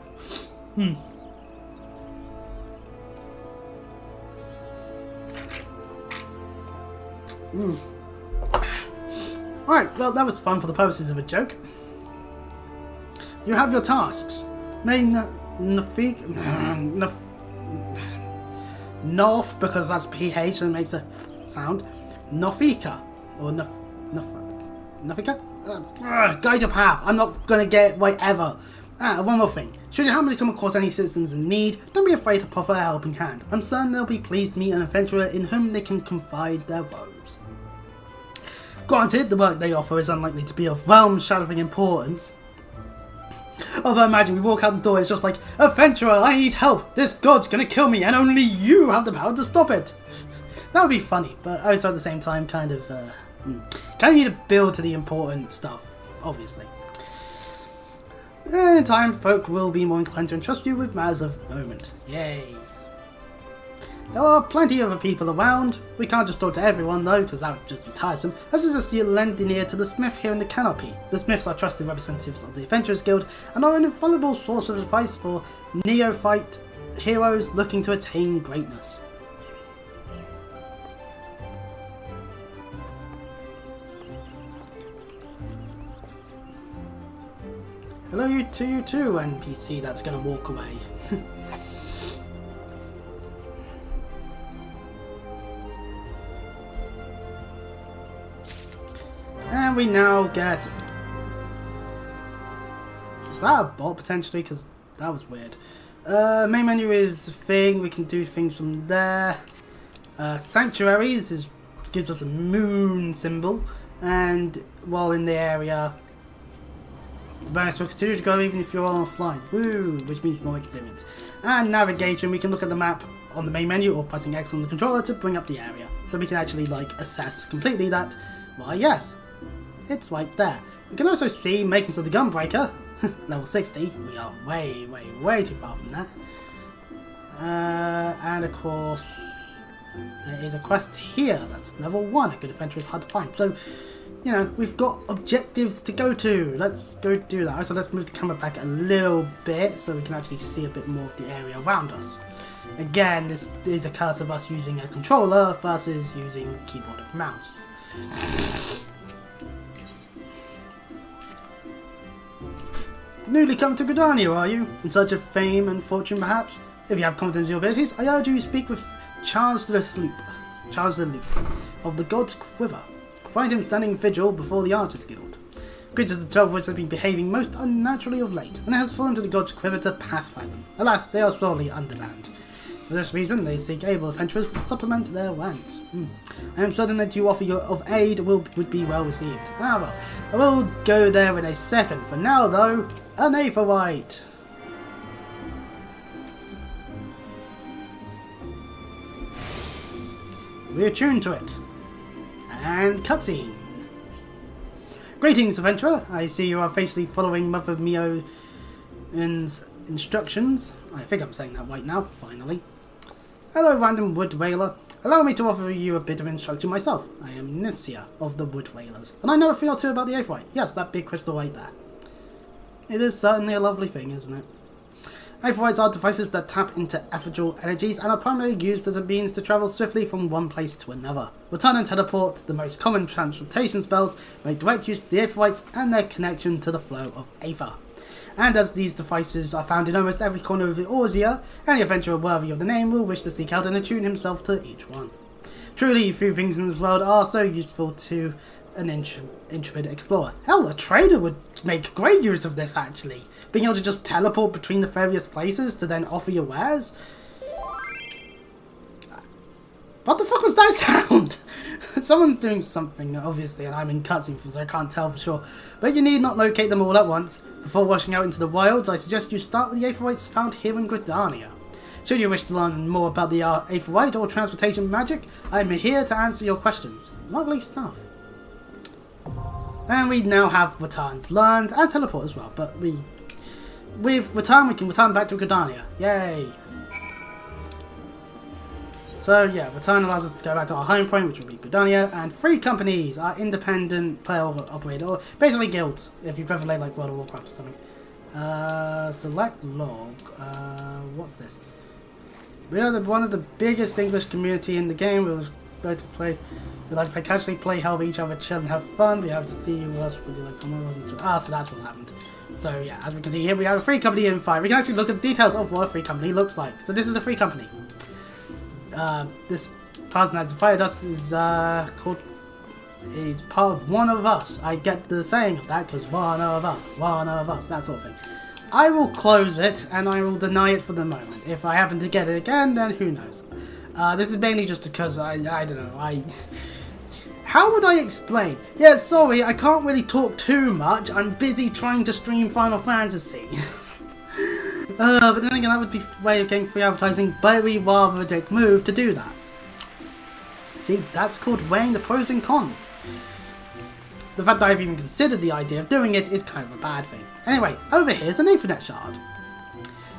Speaker 1: Alright, well that was fun for the purposes of a joke. You have your tasks. North, because that's PH, so it makes a sound. Nofika. Or Nofika? Guide your path. I'm not gonna get whatever. One more thing. Should you happen to come across any citizens in need, don't be afraid to proffer a helping hand. I'm certain they'll be pleased to meet an adventurer in whom they can confide their woes. Granted, the work they offer is unlikely to be of realm-shattering importance. Although imagine we walk out the door, it's just like, adventurer, I need help! This god's gonna kill me and only you have the power to stop it! That would be funny, but also at the same time kind of, kind of need to build to the important stuff, obviously. In time, folk will be more inclined to entrust you with matters of moment. Yay! There are plenty of other people around. We can't just talk to everyone though, because that would just be tiresome. Let's just lend an ear to the smith here in the canopy. The smiths are trusted representatives of the Adventurers Guild and are an infallible source of advice for neophyte heroes looking to attain greatness. Hello you too, NPC that's gonna walk away. And we now get... Is that a bot potentially? Because that was weird. Main menu is a thing. We can do things from there. Sanctuaries gives us a moon symbol. And while in the area, the bonus will continue to go even if you're offline. Woo! Which means more experience. And navigation, we can look at the map on the main menu or pressing X on the controller to bring up the area. So we can actually like assess completely that, why yes, it's right there. We can also see Makings of the Gunbreaker, level 60. We are way too far from that. And of course, there is a quest here that's level 1. A good adventure is hard to find. So, you know, we've got objectives to go to. Let's go do that. So let's move the camera back a little bit so we can actually see a bit more of the area around us. Again, this is a curse of us using a controller versus using keyboard and mouse. Newly come to Gridania, are you? In search of fame and fortune, perhaps? If you have confidence in your abilities, I urge you to speak with Charles the Loop of the God's Quiver. Find him standing vigil before the Archers Guild. Creatures of the 12 Woods have been behaving most unnaturally of late, and it has fallen to the God's Quiver to pacify them. Alas, they are sorely undermanned. For this reason, they seek able adventurers to supplement their ranks. I am certain that your offer of aid would be well received. Ah well, I will go there in a second. For now though, an Aephorite! We're tuned to it. And cutscene. Greetings, adventurer. I see you are faithfully following Mother Mio's instructions. I think I'm saying that right now, finally. Hello, random wood whaler. Allow me to offer you a bit of instruction myself. I am Nithia of the Wood Whalers, and I know a thing or two about the Aephorite. Yes, that big crystal right there. It is certainly a lovely thing, isn't it? Aephorites are devices that tap into ethereal energies and are primarily used as a means to travel swiftly from one place to another. Return and teleport, the most common transportation spells, make direct use of the Aephorites and their connection to the flow of Aether. And as these devices are found in almost every corner of Eorzea, any adventurer worthy of the name will wish to seek out and attune himself to each one. Truly, few things in this world are so useful to an intrepid explorer. Hell, a trader would make great use of this, actually. Being able to just teleport between the various places to then offer your wares. What the fuck was that sound? Someone's doing something, obviously, and I'm in cutscene, so I can't tell for sure. But you need not locate them all at once. Before rushing out into the wilds, I suggest you start with the Aephorites found here in Gridania. Should you wish to learn more about the Aephorite or transportation magic, I'm here to answer your questions. Lovely stuff. And we now have returned, learned, and teleport as well. But with return, we can return back to Gridania. Yay! So yeah, return allows us to go back to our home point, which will be Gridania, and free companies are independent player operator, or basically guilds, if you've ever played like World of Warcraft or something. Select log. What's this? We are one of the biggest English community in the game. We like to play. We like to casually play, help each other, chill and have fun. We have to see who else would you like. So that's what happened. So yeah, as we can see here, we have a free company in 5. We can actually look at the details of what a free company looks like. So this is a free company. This person that fired us is called. He's part of one of us. I get the saying of that because one of us, that sort of thing. I will close it and I will deny it for the moment. If I happen to get it again, then who knows. This is mainly just because I don't know, how would I explain? Yeah, sorry, I can't really talk too much. I'm busy trying to stream Final Fantasy. But then again, that would be a way of getting free advertising, but we rather a dick move to do that. See, that's called weighing the pros and cons. The fact that I've even considered the idea of doing it is kind of a bad thing. Anyway, over here's an Infinite Shard.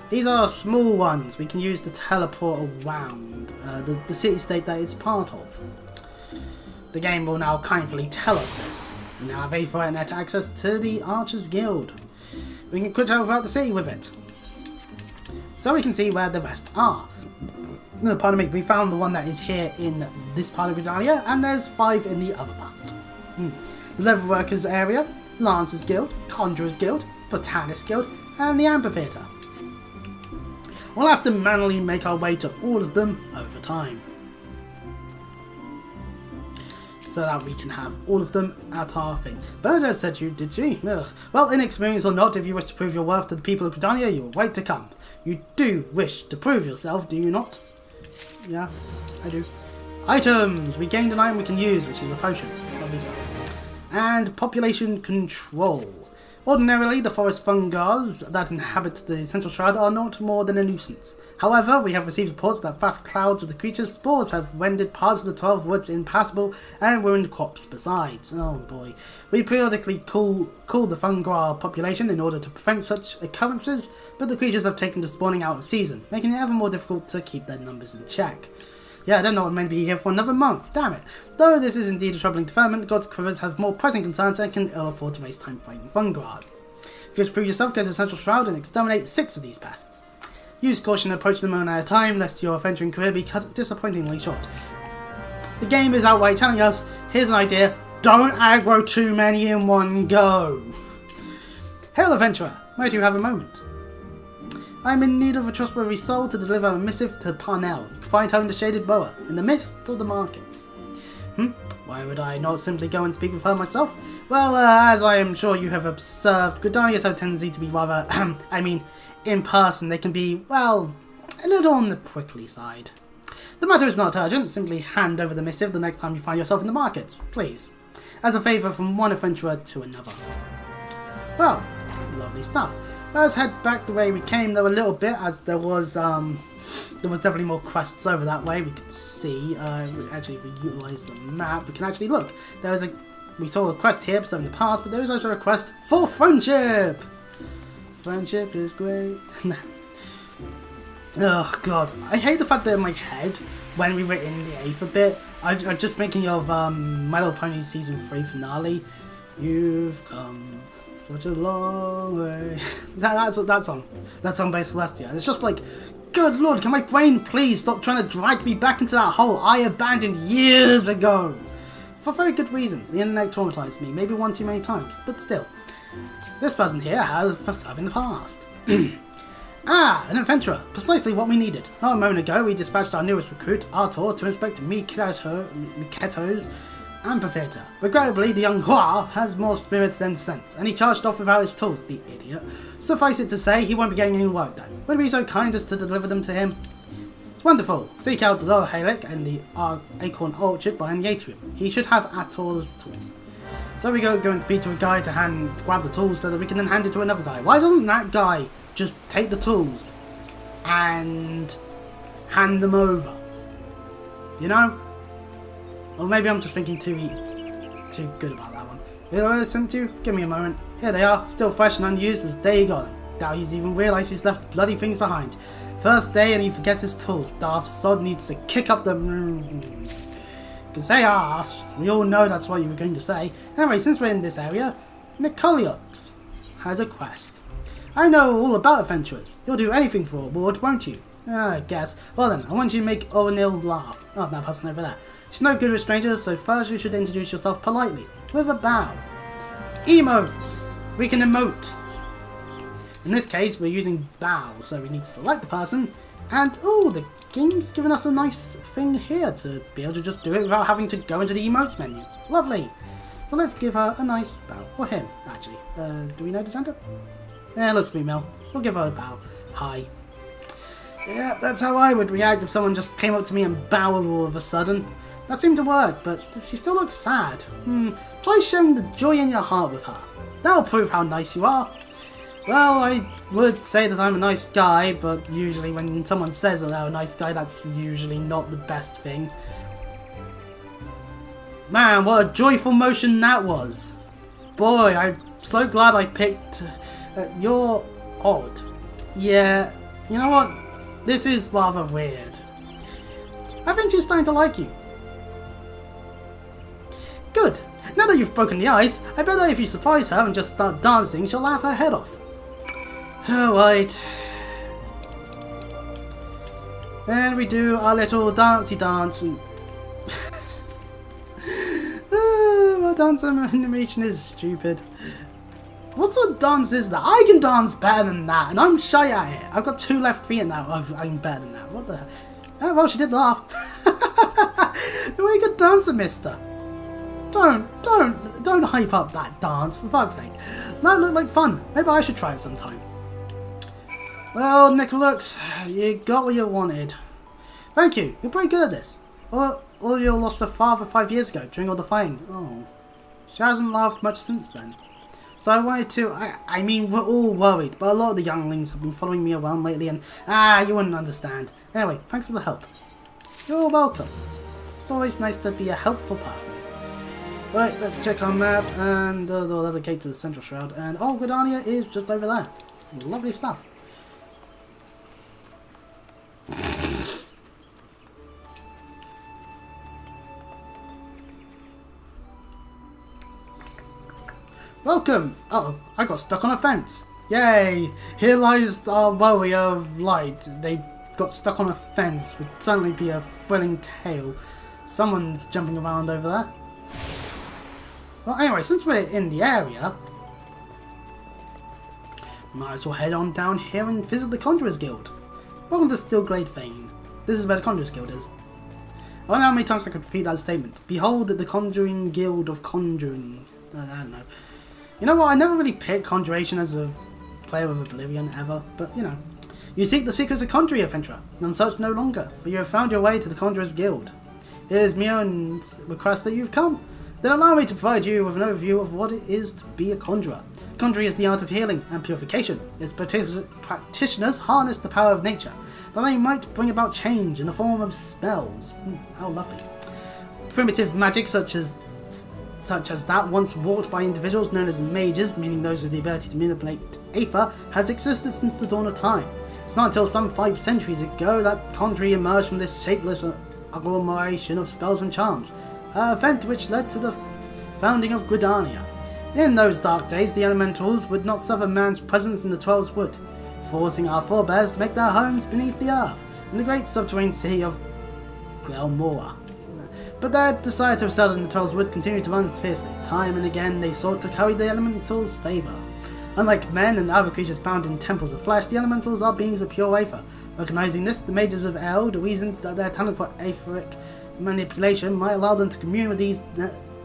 Speaker 1: These are small ones we can use to teleport around the city-state that it's part of. The game will now kindly tell us this. We now have A4 net access to the Archers Guild. We can quick travel throughout the city with it. So we can see where the rest are. No, pardon me, we found the one that is here in this part of Gridania, and there's 5 in the other part. The Level Workers area, Lancers Guild, Conjurers Guild, Botanist Guild, and the Amphitheatre. We'll have to manually make our way to all of them over time, so that we can have all of them at our thing. Bernadette said you, did she? Ugh. Well, inexperienced or not, if you wish to prove your worth to the people of Gridania, you are right to come. You do wish to prove yourself, do you not? Yeah, I do. Items! We gained an item we can use, which is a potion. Lovely stuff. And population control. Ordinarily, the forest fungars that inhabit the Central Shroud are not more than a nuisance. However, we have received reports that vast clouds of the creature's spores have rendered parts of the 12 woods impassable and ruined crops besides. Oh boy. We periodically call the fungar population in order to prevent such occurrences, but the creatures have taken to spawning out of season, making it ever more difficult to keep their numbers in check. Yeah, they're not meant to be here for another month, damn it. Though this is indeed a troubling development, God's Quivers have more pressing concerns and can ill afford to waste time fighting fungars. If you wish to prove yourself, go to the Central Shroud and exterminate 6 of these pests. Use caution and approach them one at a time, lest your adventuring career be cut disappointingly short. The game is outright telling us, here's an idea, don't aggro too many in one go. Hail adventurer, might you have a moment? I am in need of a trustworthy soul to deliver a missive to Parnell. You can find her in the Shaded Bower, in the midst of the markets. Why would I not simply go and speak with her myself? Well, as I am sure you have observed, Gridanians have a tendency to be rather, in person they can be, well, a little on the prickly side. The matter is not urgent, simply hand over the missive the next time you find yourself in the markets, please. As a favour from one adventurer to another. Well, lovely stuff. Let's head back the way we came though a little bit, as there was definitely more quests over that way. We could see, actually if we utilise the map, we can actually look. We saw a quest here episode in the past, but there is also a quest for friendship! Friendship is great. Oh god, I hate the fact that in my head, when we were in the 8th bit, I'm just thinking of My Little Pony Season 3 finale. You've come such a long way. That song by Celestia. And it's just like, good lord, can my brain please stop trying to drag me back into that hole I abandoned years ago? For very good reasons. The internet traumatized me, maybe one too many times, but still. This person here has persevered in the past. An adventurer, precisely what we needed. Not a moment ago, we dispatched our newest recruit, Artur, to inspect Miketo's amphitheatre. Regrettably, the young Hua has more spirits than sense, and he charged off without his tools, the idiot. Suffice it to say, he won't be getting any work done. Would you be so kind as to deliver them to him? It's wonderful. Seek out the Lower Halic and the Acorn Orchard behind the atrium. He should have Artur's tools. So we go and speak to a guy to grab the tools so that we can then hand it to another guy. Why doesn't that guy just take the tools and hand them over? You know? Or maybe I'm just thinking too good about that one. Who I listen to? Give me a moment. Here they are, still fresh and unused as the day he got them. Doubt he's even realised he's left bloody things behind. First day and he forgets his tools. Daft sod needs to kick up the... You can say arse. We all know that's what you were going to say. Anyway, since we're in this area, Nicoliux has a quest. I know all about adventurers. You'll do anything for a reward, won't you? I guess. Well then, I want you to make Orenil laugh. Oh, that person over there. She's no good with strangers, so first you should introduce yourself politely, with a bow. Emotes! We can emote. In this case, we're using bow, so we need to select the person, and oh, the game's given us a nice thing here to be able to just do it without having to go into the emotes menu. Lovely! So let's give her a nice bow. Or him, actually. Do we know the gender? Yeah, it looks female. We'll give her a bow. Hi. Yeah, that's how I would react if someone just came up to me and bowed all of a sudden. That seemed to work, but she still looks sad. Try showing the joy in your heart with her. That'll prove how nice you are. Well, I would say that I'm a nice guy, but usually when someone says that they're a nice guy, that's usually not the best thing. Man, what a joyful motion that was. Boy, I'm so glad I picked... you're odd. Yeah, you know what? This is rather weird. I think she's starting to like you. Good. Now that you've broken the ice, I bet that if you surprise her and just start dancing, she'll laugh her head off. Alright. And we do our little dancey dance and... our dance animation is stupid. What sort of dance is that? I can dance better than that, and I'm shy at it. I've got 2 left feet now. I'm better than that. What the hell? Oh, well, she did laugh. You're a good dancer, mister. Don't hype up that dance, for fuck's sake. That looked like fun. Maybe I should try it sometime. Well, Nicholas, you got what you wanted. Thank you. You're pretty good at this. Or you lost a father 5 years ago during all the fighting. Oh. She hasn't laughed much since then. So I wanted to, I mean, we're all worried, but a lot of the younglings have been following me around lately and, you wouldn't understand. Anyway, thanks for the help. You're welcome. It's always nice to be a helpful person. Right, let's check our map, and there's a gate to the Central Shroud, and oh, Gridania is just over there. Lovely stuff. Welcome! Uh-oh, I got stuck on a fence. Yay! Here lies our warrior of light. They got stuck on a fence. Would certainly be a thrilling tale. Someone's jumping around over there. Well, anyway, since we're in the area, might as well head on down here and visit the Conjurer's Guild. Welcome to Stillglade Fane. This is where the Conjurer's Guild is. I wonder how many times I could repeat that statement. Behold the Conjuring Guild of Conjuring. I don't know. You know what, I never really picked Conjuration as a player of Oblivion ever, but you know. You seek the secrets of Conjuring, adventurer, and search no longer, for you have found your way to the Conjurer's Guild. It is Mion's request that you've come. Then allow me to provide you with an overview of what it is to be a conjurer. Conjuring is the art of healing and purification. Its practitioners harness the power of nature, that they might bring about change in the form of spells. How lovely. Primitive magic such as that once wrought by individuals known as mages, meaning those with the ability to manipulate aether, has existed since the dawn of time. It's not until some 5 centuries ago that conjuring emerged from this shapeless agglomeration of spells and charms, an event which led to the founding of Gridania. In those dark days, the elementals would not suffer man's presence in the Twelve's Wood, forcing our forebears to make their homes beneath the earth, in the great subterranean city of Glealmora. But their desire to settle in the Twelve's Wood continued to run fiercely. Time and again they sought to curry the elementals' favour. Unlike men and other creatures bound in temples of flesh, the elementals are beings of pure aether. Recognizing this, the mages of Eld reasoned that their talent for aetheric manipulation might allow them to commune with these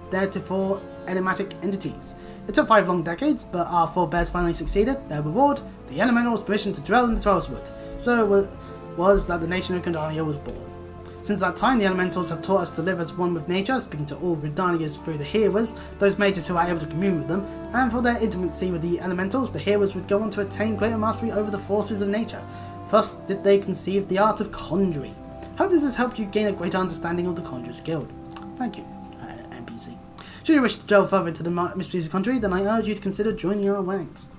Speaker 1: theretofore enigmatic entities. It took 5 long decades, but our forebears finally succeeded. Their reward, the elemental's permission to dwell in the Twelve's Wood. So it was that the nation of Gridania was born. Since that time, the elementals have taught us to live as one with nature, speaking to all Gridanians through the hearers, those mages who are able to commune with them, and for their intimacy with the elementals, the hearers would go on to attain greater mastery over the forces of nature. Thus did they conceive the art of conjuring. Hope this has helped you gain a greater understanding of the Conjurer's Guild. Thank you, NPC. Should you wish to delve further into the mysteries of conjuring, then I urge you to consider joining our ranks.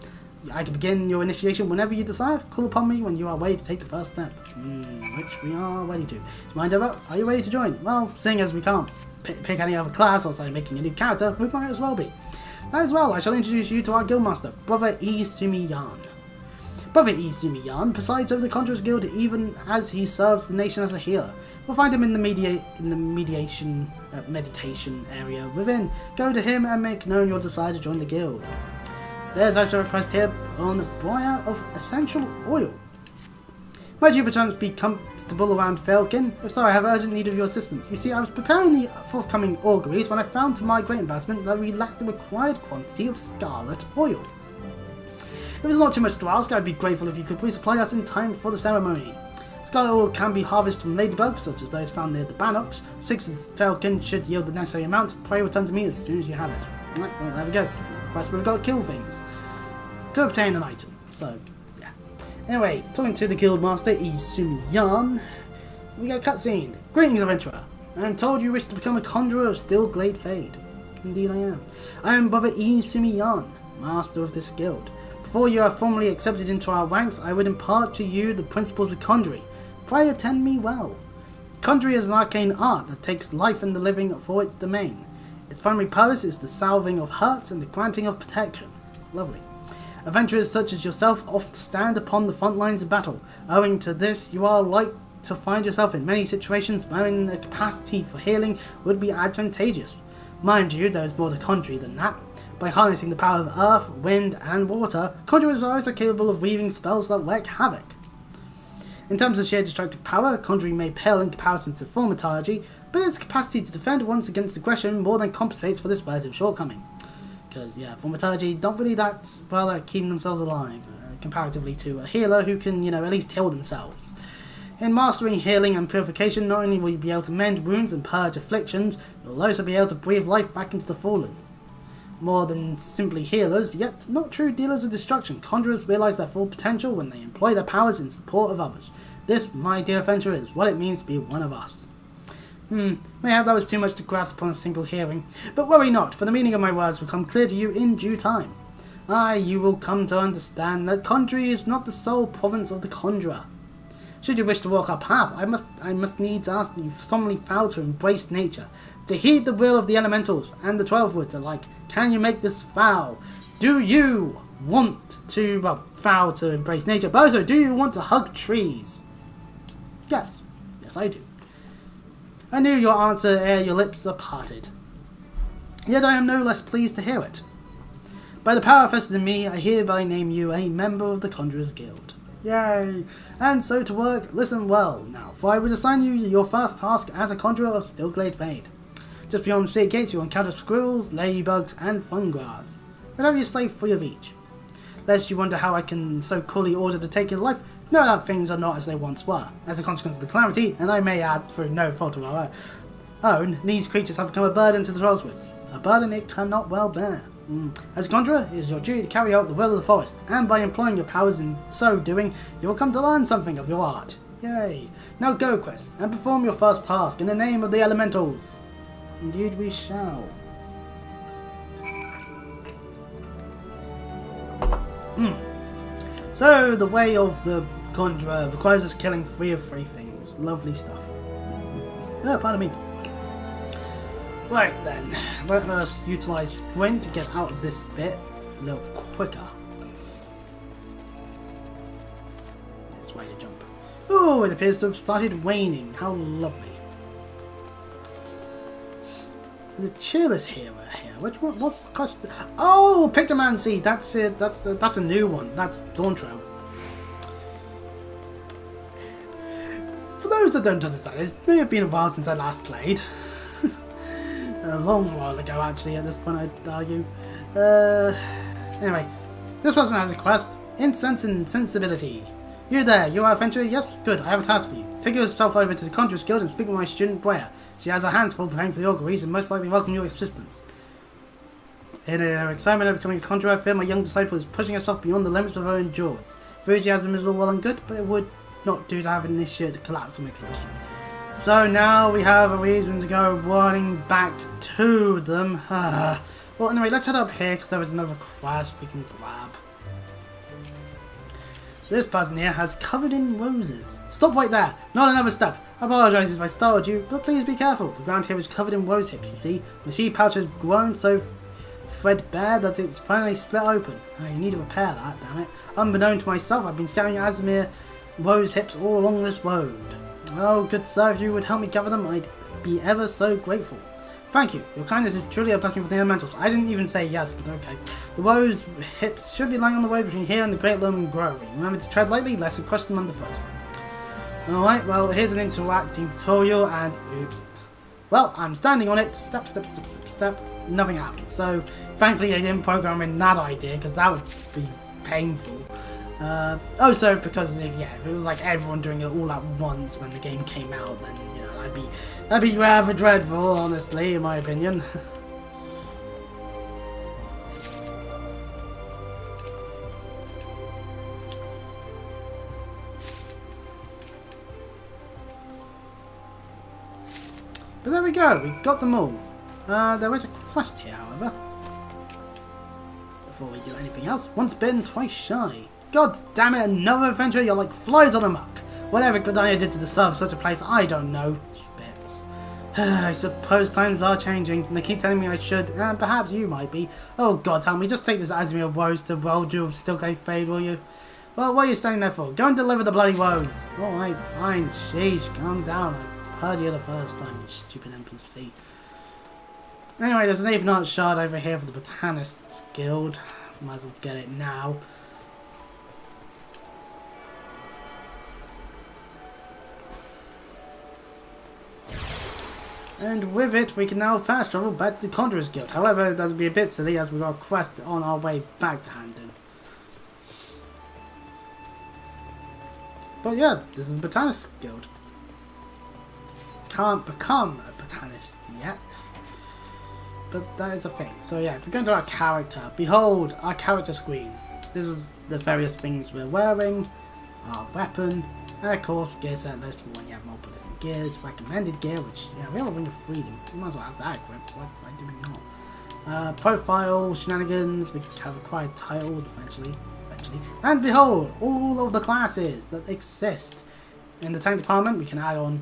Speaker 1: I can begin your initiation whenever you desire. Call upon me when you are ready to take the first step. Which we are ready to. Mind over, are you ready to join? Well, seeing as we can't pick any other class outside making a new character, we might as well be. As well, I shall introduce you to our guildmaster, Brother E. Sumiyan. Brother Izumi-yan presides over the Conjurer's Guild even as he serves the nation as a healer. We'll find him in the meditation area within. Go to him and make known your desire to join the guild. There's also a request here on Briar of Essential Oil. Might you perchance be comfortable around Falcon? If so, I have urgent need of your assistance. You see, I was preparing the forthcoming auguries when I found to my great embarrassment that we lacked the required quantity of scarlet oil. If it's not too much to ask, I'd be grateful if you could resupply us in time for the ceremony. Scarlet oil can be harvested from ladybugs, such as those found near the Banox. 6 of the Falcon should yield the necessary amount. Pray return to me as soon as you have it. Right, well, there we go. Another request, we've got to kill things to obtain an item. So, yeah. Anyway, talking to the guild master, Izumi-yan, we get a cutscene. Greetings, adventurer. I am told you wish to become a conjurer of Stillglade Fade. Indeed I am. I am Brother Izumi-yan, master of this guild. Before you are formally accepted into our ranks, I would impart to you the principles of conjuring. Pray attend me well. Conjuring is an arcane art that takes life in the living for its domain. Its primary purpose is the salving of hurts and the granting of protection. Lovely. Adventurers such as yourself oft stand upon the front lines of battle. Owing to this, you are like to find yourself in many situations wherein the capacity for healing would be advantageous. Mind you, there is more to conjuring than that. By harnessing the power of earth, wind, and water, conjurers are also capable of weaving spells that wreak havoc. In terms of sheer destructive power, conjuring may pale in comparison to thaumaturgy, but its capacity to defend once against aggression more than compensates for this relative shortcoming. Because, yeah, thaumaturgy don't really that well at keeping themselves alive, comparatively to a healer who can, at least heal themselves. In mastering healing and purification, not only will you be able to mend wounds and purge afflictions, you'll also be able to breathe life back into the fallen. More than simply healers, yet not true dealers of destruction, conjurers realise their full potential when they employ their powers in support of others. This, my dear adventurer, is what it means to be one of us. Mayhap that was too much to grasp upon a single hearing, but worry not, for the meaning of my words will come clear to you in due time. You will come to understand that conjuring is not the sole province of the conjurer. Should you wish to walk our path, I must needs ask that you solemnly vow to embrace nature, to heed the will of the elementals and the 12 woods alike. Can you make this vow? Do you want to, vow to embrace nature? But also, do you want to hug trees? Yes. Yes, I do. I knew your answer ere your lips are parted. Yet I am no less pleased to hear it. By the power vested in me, I hereby name you a member of the Conjurer's Guild. Yay! And so to work, listen well now, for I will assign you your first task as a conjurer of Stillglade Fade. Just beyond the city gates, you will encounter squirrels, ladybugs, and fungras. Whatever you slave free of each. Lest you wonder how I can so coolly order to take your life, know that things are not as they once were. As a consequence of the calamity, and I may add, through no fault of our own, these creatures have become a burden to the Trollswoods. A burden it cannot well bear. As a conjurer, it is your duty to carry out the will of the forest, and by employing your powers in so doing, you will come to learn something of your art. Yay! Now go, Chris, and perform your first task in the name of the elementals. Indeed we shall. So, the way of the conjurer requires us killing 3 of 3 things. Lovely stuff. Oh, pardon me. Right then, let us utilise sprint to get out of this bit a little quicker. There's a way to jump. Oh, it appears to have started raining. How lovely. The cheerless hero here. What's the cost? Oh, Pictomancy. That's it. That's a new one. That's Dawntro. For those that don't understand, it may have been a while since I last played. A long while ago, actually. At this point, I'd argue. Anyway, this person has a quest: Incense and Sensibility. You there? You are adventurer? Yes. Good. I have a task for you. Take yourself over to the Conjurer's Guild and speak with my student Briar. She has her hands full preparing for the auguries and most likely welcome your assistance. In her excitement of becoming a conjurer, I fear my young disciple is pushing herself beyond the limits of her endurance. Enthusiasm is all well and good, but it would not do to have an initiate collapse from exhaustion. So now we have a reason to go running back to them. Well, anyway, let's head up here because there is another quest we can grab. This person here has covered in roses. Stop right there! Not another step! I apologise if I startled you, but please be careful. The ground here is covered in rose hips, you see. My seed pouch has grown so threadbare that it's finally split open. Oh, you need to repair that, damn it. Unbeknown to myself, I've been scouting Azimir Woe's hips all along this road. Oh, good sir, if you would help me gather them, I'd be ever so grateful. Thank you. Your kindness is truly a blessing for the elementals. I didn't even say yes, but okay. The Woe's hips should be lying on the road between here and the Great Loam Growing. Remember to tread lightly, lest you crush them underfoot. Alright, well, here's an interacting tutorial, and oops. Well, I'm standing on it. Step, step, step, step, step. Nothing happened. So, thankfully, I didn't program in that idea, because that would be painful. Also, because if it was like everyone doing it all at once when the game came out, then you know that'd be rather dreadful, honestly, in my opinion. But there we go, we got them all. There is a quest here, however. Before we do anything else, once bitten, twice shy. God damn it, another adventure, you're like flies on a muck. Whatever Gridania did to deserve such a place, I don't know. Spits. I suppose times are changing, and they keep telling me I should, and perhaps you might be. Oh god, help me, just take this Azimir Woes to Welju of Stillgate Fade, will you? Well, what are you standing there for? Go and deliver the bloody woes. Alright, fine, sheesh, calm down. I heard you the first time, you stupid NPC. Anyway, there's an Avenant shard over here for the Botanists Guild. Might as well get it now. And with it, we can now fast travel back to the Conjurer's Guild. However, that would be a bit silly as we got a quest on our way back to Handon. But yeah, this is the Botanist Guild. Can't become a Botanist yet. But that is a thing. So yeah, if we go into our character, behold our character screen. This is the various things we're wearing, our weapon, and of course gear set list for when you have multiple different gears, recommended gear, which yeah, we have a Ring of Freedom. We might as well have that equipped. Why do we not? Profile, shenanigans, we have required titles eventually. And behold, all of the classes that exist. In the tank department, we can add on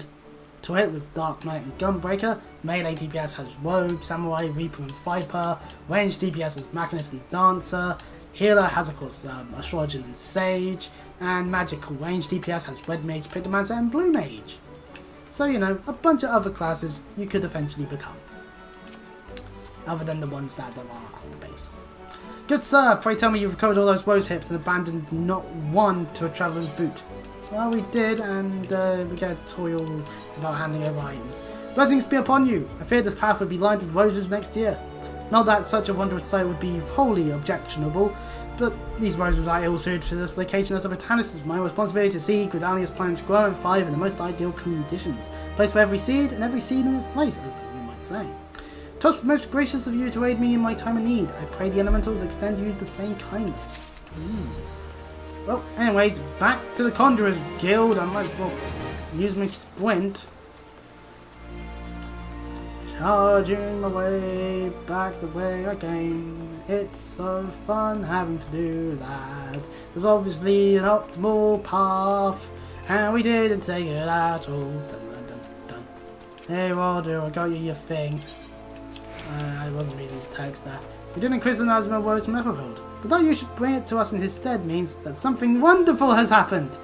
Speaker 1: to it with Dark Knight and Gunbreaker. Melee DPS has Rogue, Samurai, Reaper and Viper. Range DPS has Machinist and Dancer. Healer has of course Astrologian and Sage. And magical range DPS has Red Mage, Pictomancer and Blue Mage. So you know, a bunch of other classes you could eventually become. Other than the ones that there are at the base. Good sir, pray tell me you've recovered all those Woe's hips and abandoned not one to a traveller's boot. Well, we did, and we get a tutorial about handing over items. Blessings be upon you. I feared this path would be lined with roses next year. Not that such a wondrous sight would be wholly objectionable, but these roses are ill-suited for this location. As a botanist, it's my responsibility to see Gridania's plants grow and thrive in the most ideal conditions. Place for every seed, and every seed in its place, as you might say. 'Twas most gracious of you to aid me in my time of need. I pray the elementals extend you the same kindness. Well, anyways, back to the Conjurer's Guild. I might as well use my sprint. Charging my way back the way I came. It's so fun having to do that. There's obviously an optimal path, and we didn't take it at all. Dun, dun, dun, dun. Hey, Waldo, I got you your thing. I wasn't reading the text there. We didn't christen Azimir Woes from Everfield, but that you should bring it to us in his stead means that something wonderful has happened.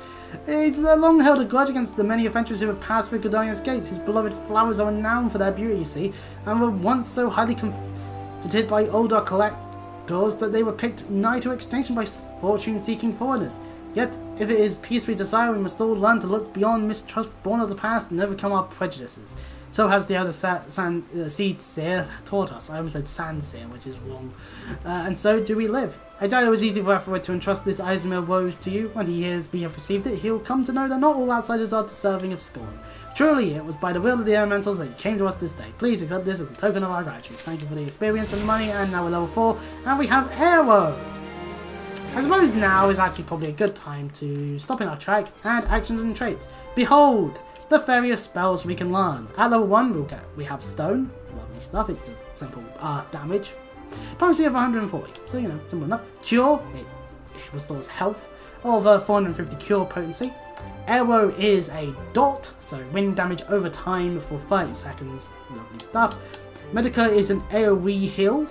Speaker 1: It's long held a grudge against the many adventurers who have passed through Gridania's gates. His beloved flowers are renowned for their beauty, you see, and were once so highly coveted by older collectors that they were picked nigh to extinction by fortune-seeking foreigners. Yet, if it is peace we desire, we must all learn to look beyond mistrust born of the past and overcome our prejudices. So has the other seed seer taught us. I almost said sand seer, which is wrong. And so do we live. I doubt it was easy for Ethelred to entrust this Azimir Woes to you. When he hears we have received it, he'll come to know that not all outsiders are deserving of scorn. Truly, it was by the will of the elementals that you came to us this day. Please accept this as a token of our gratitude. Thank you for the experience and the money, and now we're level 4, and we have Arrow! I suppose now is actually probably a good time to stop in our tracks and actions and traits. Behold! The various spells we can learn. At level 1 we have Stone, lovely stuff, it's just simple earth damage. Potency of 140, so you know, simple enough. Cure, it restores health, over 450 cure potency. Arrow is a dot, so wind damage over time for 30 seconds, lovely stuff. Medica is an AoE heal,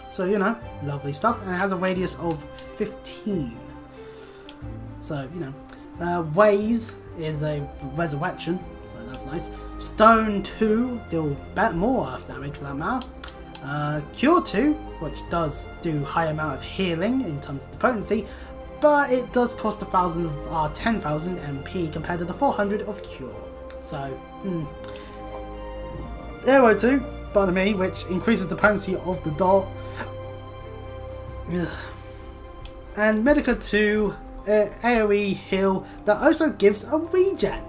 Speaker 1: So, you know, lovely stuff. And it has a radius of 15. So, you know. Waze is a resurrection, so that's nice. Stone 2, deal more earth damage for that matter. Cure 2, which does do high amount of healing in terms of the potency, but it does cost 10,000 MP compared to the 400 of Cure. So, Arrow 2, pardon me, which increases the potency of the dot. And Medica 2, AoE heal that also gives a regen.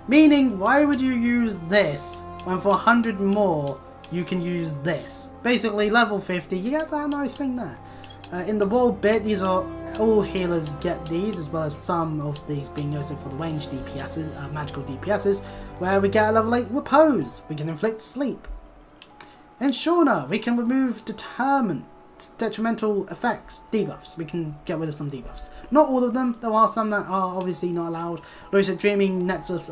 Speaker 1: Meaning, why would you use this when for 100 more you can use this? Basically, level 50, you get that nice thing there. In the world bit, these are all healers get these, as well as some of these being used for the range DPSs, magical DPSs, where we get a level 8 repose. We can inflict sleep. In Shauna, we can remove detrimental effects, debuffs. We can get rid of some debuffs. Not all of them, there are some that are obviously not allowed. Lucid Dreaming nets us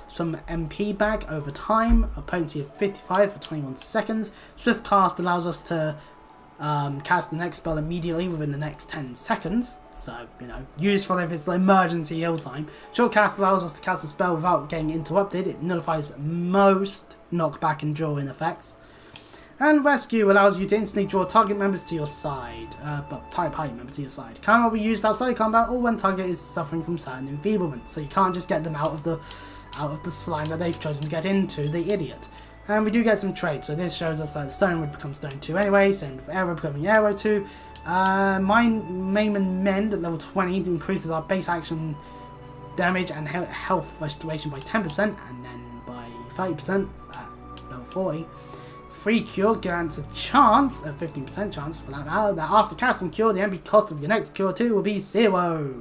Speaker 1: some MP back over time, a potency of 55 for 21 seconds. Swift Cast allows us to cast the next spell immediately within the next 10 seconds. So, you know, useful if it's an emergency heal time. Short Cast allows us to cast a spell without getting interrupted. It nullifies most knockback and draw-in effects. And Rescue allows you to instantly draw target members to your side, but type party member to your side. Cannot be used outside of combat or when target is suffering from certain enfeeblement, so you can't just get them out of the slime that they've chosen to get into, the idiot. And we do get some traits, so this shows us that Stone would become Stone 2 anyway, same with Arrow becoming Arrow 2. Maim and Mend at level 20 increases our base action damage and health restoration by 10%, and then by 30% at level 40. Free Cure grants a chance, a 15% chance for that matter, that after casting Cure, the MP cost of your next Cure 2 will be 0.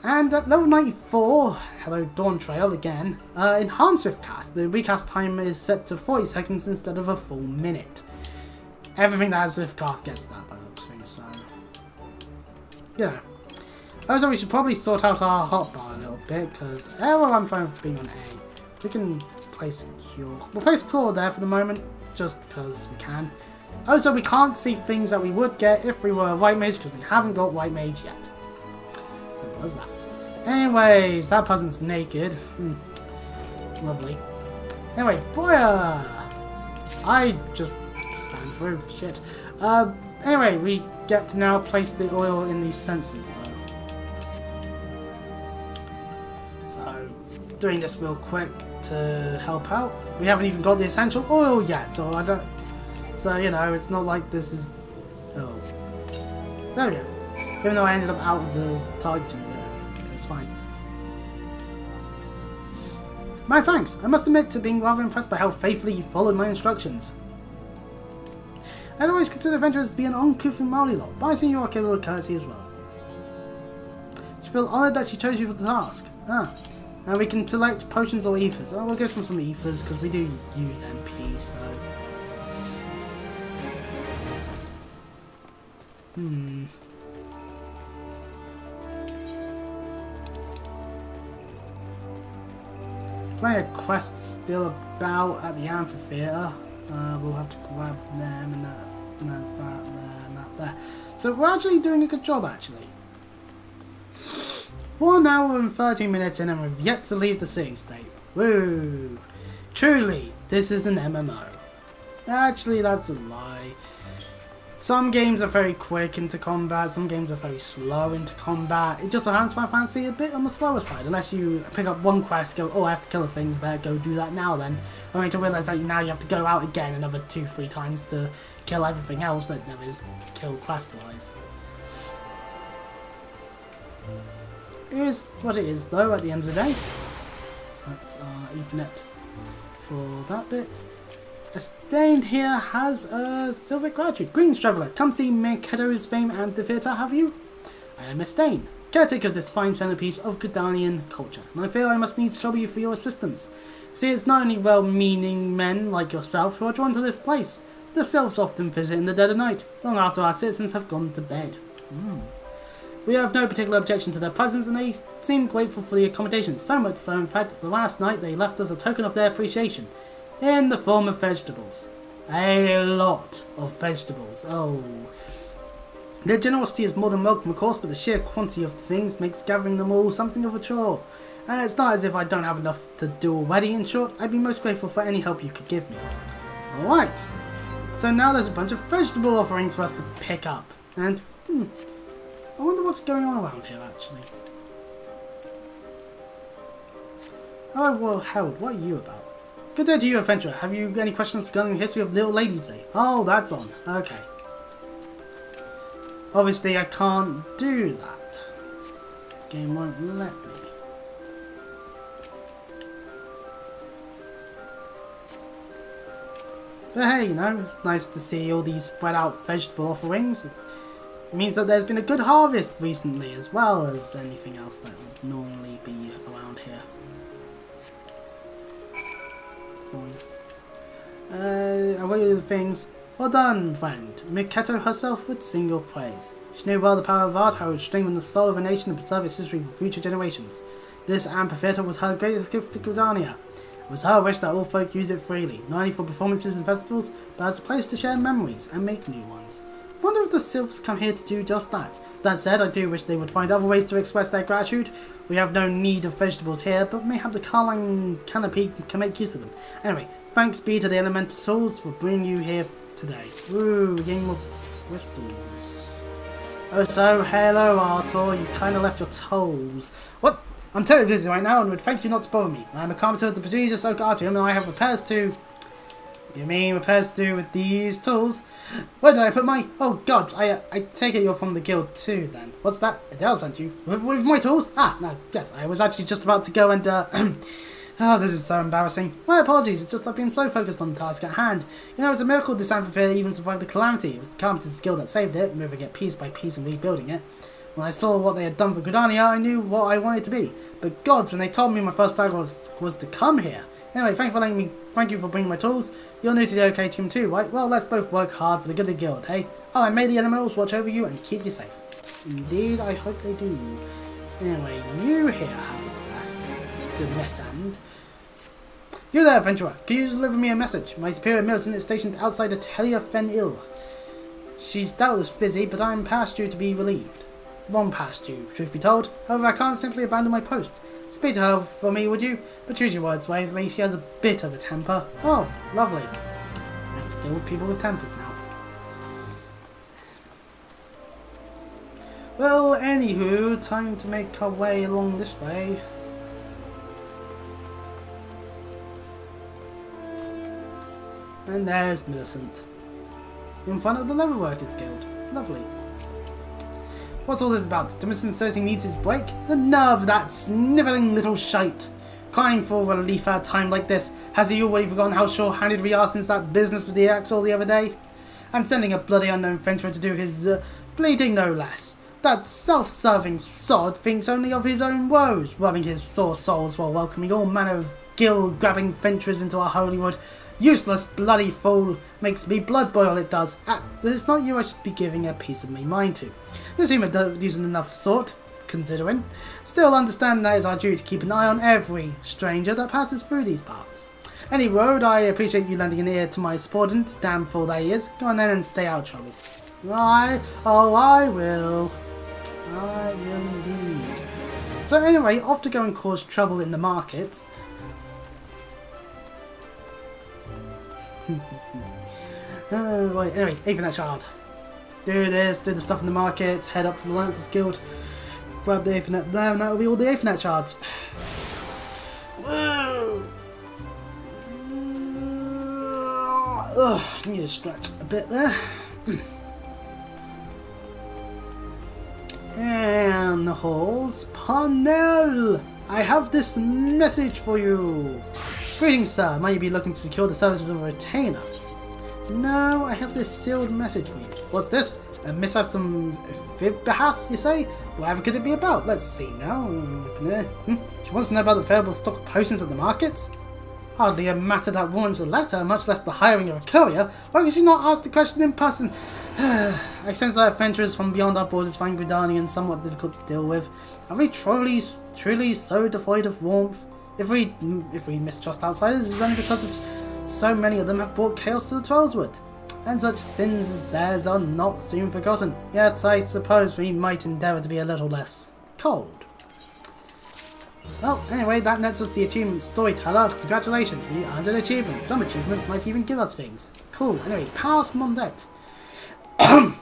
Speaker 1: And at level 94, hello Dawn Trail again, Enhanced Swift Cast. The recast time is set to 40 seconds instead of a full minute. Everything that has Swift Cast gets that by the looks of things, so, you know. Also, we should probably sort out our hotbar a little bit, because Arrow I'm fine with being on A. We can place Cure. We'll place Claw there for the moment, just because we can. Also, we can't see things that we would get if we were a White Mage, because we haven't got White Mage yet. Simple as that. Anyways, that peasant's naked. It's lovely. Anyway, Boya! I just spanned through. Shit. Anyway, we get to now place the oil in these sensors, though. So, doing this real quick to help out. We haven't even got the essential oil yet, so I don't... So, you know, it's not like this is... Oh. There we go. Even though I ended up out of the targeting bit, it's fine. My thanks. I must admit to being rather impressed by how faithfully you followed my instructions. I'd always consider adventurers to be an uncouth and mouthy lot, but I see you are capable of courtesy as well. She feels honoured that she chose you for the task. And we can select potions or ethers. Oh, we'll go for some ethers, because we do use MP, so... Plenty of quests still about at the amphitheatre. We'll have to grab them, and that's that there, and that there. So we're actually doing a good job, actually. 1 hour and 30 minutes in, and we've yet to leave the city state. Woo! Truly, this is an MMO. Actually, that's a lie. Some games are very quick into combat, some games are very slow into combat. It just happens I fancy a bit on the slower side, unless you pick up one quest, go, oh, I have to kill a thing, better go do that now then. Only to realise that now you have to go out again another 2-3 times to kill everything else that there is killed quest-wise. It is what it is, though, at the end of the day. That's our Ethernet for that bit. Estain here has a silver gratitude. Greetings, traveller. Come see Mercado's fame and the theatre, have you? I am Estain, caretaker of this fine centrepiece of Gudanian culture, and I feel I must needs trouble you for your assistance. See, it's not only well-meaning men like yourself who are drawn to this place. The sylphs often visit in the dead of night, long after our citizens have gone to bed. We have no particular objection to their presence, and they seem grateful for the accommodation, so much so, in fact, the last night they left us a token of their appreciation, in the form of vegetables. A lot of vegetables. Oh. Their generosity is more than welcome, of course, but the sheer quantity of things makes gathering them all something of a chore. And it's not as if I don't have enough to do already. In short, I'd be most grateful for any help you could give me. Alright. So now there's a bunch of vegetable offerings for us to pick up. And, I wonder what's going on around here, actually. Oh, well, Harold, what are you about? Good day to you, adventurer. Have you any questions regarding the history of Little Ladies' Day? Oh, that's on. Okay. Obviously, I can't do that. Game won't let me. But hey, you know, it's nice to see all these spread out vegetable offerings. It means that there's been a good harvest recently, as well as anything else that would normally be around here. Away with the things. Well done, friend. Miketo herself would sing your praise. She knew well the power of art, how it would strengthen the soul of a nation and preserve its history for future generations. This amphitheatre was her greatest gift to Gridania. It was her wish that all folk use it freely, not only for performances and festivals, but as a place to share memories and make new ones. I wonder if the Sylphs come here to do just that. That said, I do wish they would find other ways to express their gratitude. We have no need of vegetables here, but mayhap the Carline Canopy can make use of them. Anyway, thanks be to the Elemental Souls for bringing you here today. Ooh, getting more crystals. Oh, so, hello Arthur, you kinda left your toes. What? I'm terribly busy right now and would thank you not to bother me. I'm a carpenter of the prestigious Oak Artium and I have repairs to... You mean repairs to do with these tools? Where did I put my... Oh god, I take it you're from the guild too then. What's that? Adele sent you? With my tools? Ah, no, yes, I was actually just about to go and oh, this is so embarrassing. My apologies, it's just I've been so focused on the task at hand. You know, it's a miracle this amphitheatre even survived the calamity. It was the Carpenter's Guild that saved it, moving it piece by piece and rebuilding it. When I saw what they had done for Gridania, I knew what I wanted to be. But gods, when they told me my first target was to come here. Anyway, thank you for bringing my tools. You're new to the OK team too, right? Well, let's both work hard for the good of the guild, hey? Oh, and may the elementals watch over you and keep you safe. Indeed, I hope they do. Anyway, you here have a quest to this end. You there, adventurer. Can you deliver me a message? My superior militant is stationed outside of Telia Fen-Il. She's doubtless busy, but I am past due to be relieved. Long past you, truth be told. However, I can't simply abandon my post. Speak to her for me, would you? But choose your words wisely, she has a bit of a temper. Oh, lovely. I have to deal with people with tempers now. Well, anywho, time to make our way along this way. And there's Millicent. In front of the Leatherworkers Guild. Lovely. What's all this about? Demison says he needs his break? The nerve of that snivelling little shite! Crying for relief at a time like this. Has he already forgotten how sure-handed we are since that business with the Axel the other day? And sending a bloody unknown venturer to do his bleeding no less. That self-serving sod thinks only of his own woes, rubbing his sore souls while welcoming all manner of gill-grabbing venturers into our holy wood. Useless bloody fool. Makes me blood boil, it does. It's not you I should be giving a piece of me mind to. You seem a decent enough sort, considering. Still understand that it's our duty to keep an eye on every stranger that passes through these parts. Any road, I appreciate you lending an ear to my subordinate, damn fool that he is. Go on then and stay out of trouble. I will. I will indeed. So anyway, off to go and cause trouble in the markets. Right, anyway, Aethernet Shard. Do this, do the stuff in the market, head up to the Lancers Guild, grab the Aethernet there, and that will be all the Aethernet Shards. Whoa! Ugh, I need to stretch a bit there. And the halls. Parnell! I have this message for you. Greetings, sir. Might you be looking to secure the services of a retainer? No, I have this sealed message for you. What's this? A mishap some Fibahas, you say? Whatever could it be about? Let's see now. She wants to know about the available stock of potions at the markets? Hardly a matter that warrants a letter, much less the hiring of a courier. Why could she not ask the question in person? I sense that adventurers from beyond our borders find Gridanians somewhat difficult to deal with. Are we truly so devoid of warmth? If we mistrust outsiders, it's only because of So many of them have brought chaos to the Trollswood, and such sins as theirs are not soon forgotten. Yet I suppose we might endeavour to be a little less cold. Well, anyway, that nets us the achievement Storyteller. Congratulations, we earned an achievement. Some achievements might even give us things. Cool. Anyway, Pass Mondet.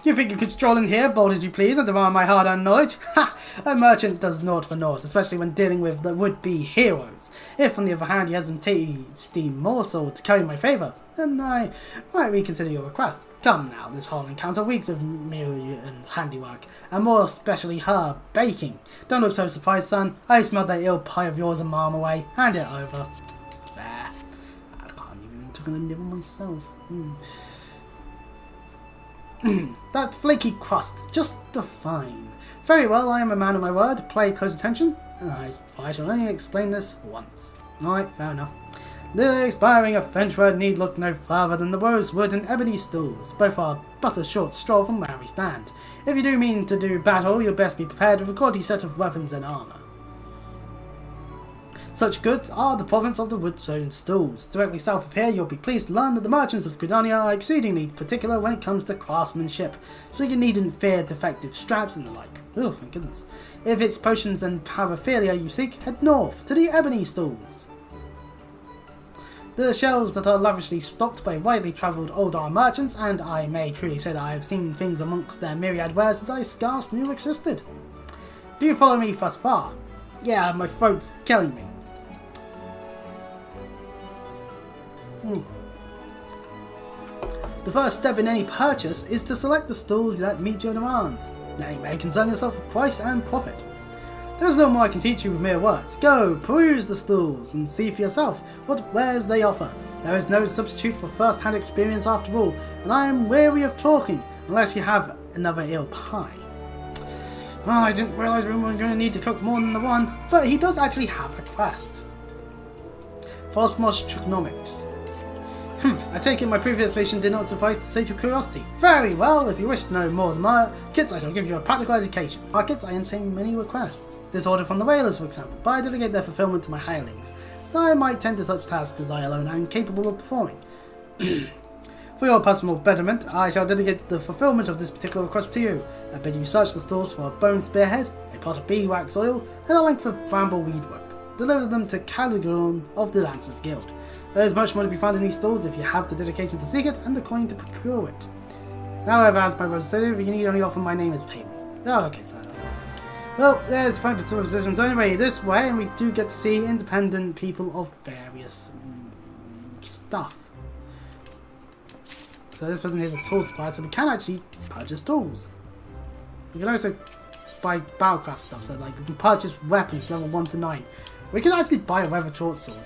Speaker 1: You think you could stroll in here, bold as you please, and demand my hard-earned knowledge? Ha! A merchant does naught for naught, especially when dealing with the would-be heroes. If, on the other hand, you have some tasty morsel to carry in my favour, then I might reconsider your request. Come now, this whole encounter reeks of Miriam's handiwork, and more especially her baking. Don't look so surprised, son. I smelled that ill pie of yours a mile away. Hand it over. There. I can't even took a nibble myself. That flaky crust, just the fine. Very well, I am a man of my word. Pay close attention. I shall only explain this once. Alright, fair enough. The expiring of French word need look no further than the rosewood and ebony stools. Both are but a short stroll from where we stand. If you do mean to do battle, you'll best be prepared with a quality set of weapons and armour. Such goods are the province of the wood-stone stools. Directly south of here, you'll be pleased to learn that the merchants of Gridania are exceedingly particular when it comes to craftsmanship, so you needn't fear defective straps and the like. Oh, thank goodness. If it's potions and paraphernalia you seek, head north to the ebony stools. The shelves that are lavishly stocked by widely travelled old-arm merchants, and I may truly say that I have seen things amongst their myriad wares that I scarce knew existed. Do you follow me thus far? Yeah, my throat's killing me. The first step in any purchase is to select the stalls that meet your demands. Now you may concern yourself with price and profit. There is no more I can teach you with mere words. Go, peruse the stalls and see for yourself what wares they offer. There is no substitute for first-hand experience after all, and I am weary of talking unless you have another eel pie. Well, I didn't realise we were going to need to cook more than the one, but he does actually have a quest. Phosmos Trigonomics. I take it my previous explanation did not suffice to sate your curiosity. Very well, if you wish to know more than my kits, I shall give you a practical education. Our kits, I entertain many requests. This order from the whalers, for example, but I delegate their fulfillment to my hirelings. I might tend to such tasks as I alone am capable of performing. For your personal betterment, I shall delegate the fulfillment of this particular request to you. I bid you search the stalls for a bone spearhead, a pot of beeswax oil, and a length of brambleweed rope. Deliver them to Caligulon of the Lancers Guild. There is much more to be found in these stalls if you have the dedication to seek it and the coin to procure it. However, as my brother said, you need only offer my name as payment. Oh, okay, fair enough. Well, there's 5% positions anyway this way, and we do get to see independent people of various stuff. So this person here is a tool supplier, so we can actually purchase tools. We can also buy battlecraft stuff, so like we can purchase weapons level 1 to 9. We can actually buy a weathered short sword.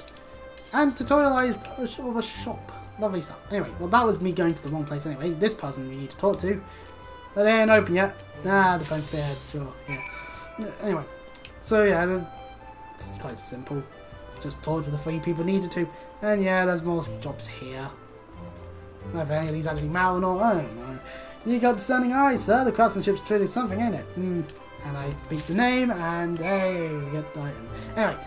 Speaker 1: And tutorialized of a shop. Lovely stuff. Anyway, well that was me going to the wrong place anyway. This person we need to talk to. But they ain't open yet. Ah, the phone's dead. Sure, yeah. Anyway. So yeah, it's quite simple. Just talk to the 3 people needed to. And yeah, there's more shops here. I don't know if any of these actually matter or not. I don't know. You got discerning eyes, sir. The craftsmanship's truly something, ain't it? And I speak the name, and hey, we get the item. Anyway.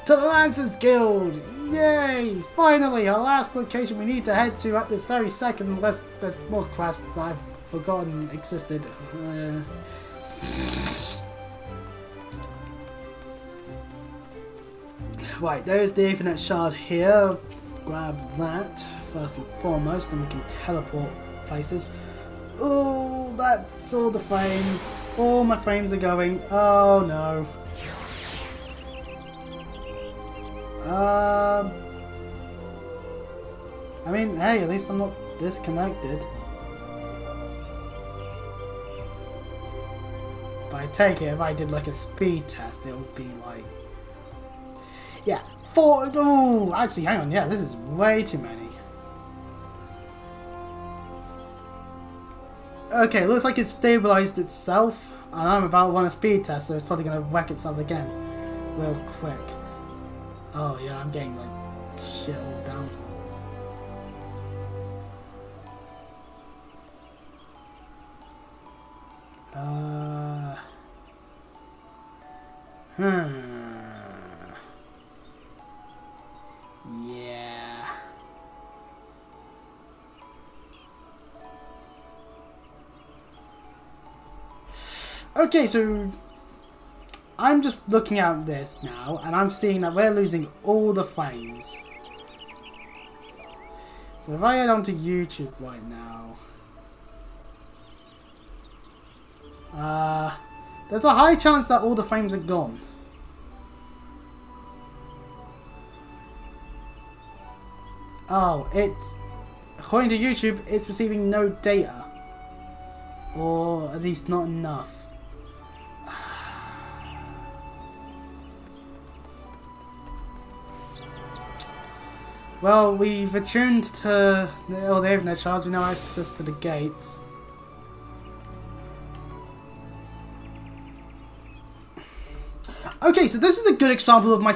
Speaker 1: To the Lancers Guild! Yay! Finally, our last location we need to head to at this very second, unless there's more quests I've forgotten existed. Right, there's the Infinite Shard here. Grab that first and foremost, and we can teleport places. Oh, that's all the frames. All my frames are going. Oh no. I mean, hey, at least I'm not disconnected. But I take it if I did like a speed test, it would be like, yeah, 4. Oh, actually, hang on, yeah, this is way too many. Okay, looks like it stabilized itself, and I'm about to run a speed test, so it's probably gonna wreck itself again, real quick. Oh yeah, I'm getting like shit all down. Yeah. Okay, so I'm just looking at this now, and I'm seeing that we're losing all the frames. So if I head onto YouTube right now, there's a high chance that all the frames are gone. Oh, it's, according to YouTube, it's receiving no data. Or at least not enough. Well, we've attuned to all the Ethernet shards, we now have access to the gates. Okay, so this is a good example of my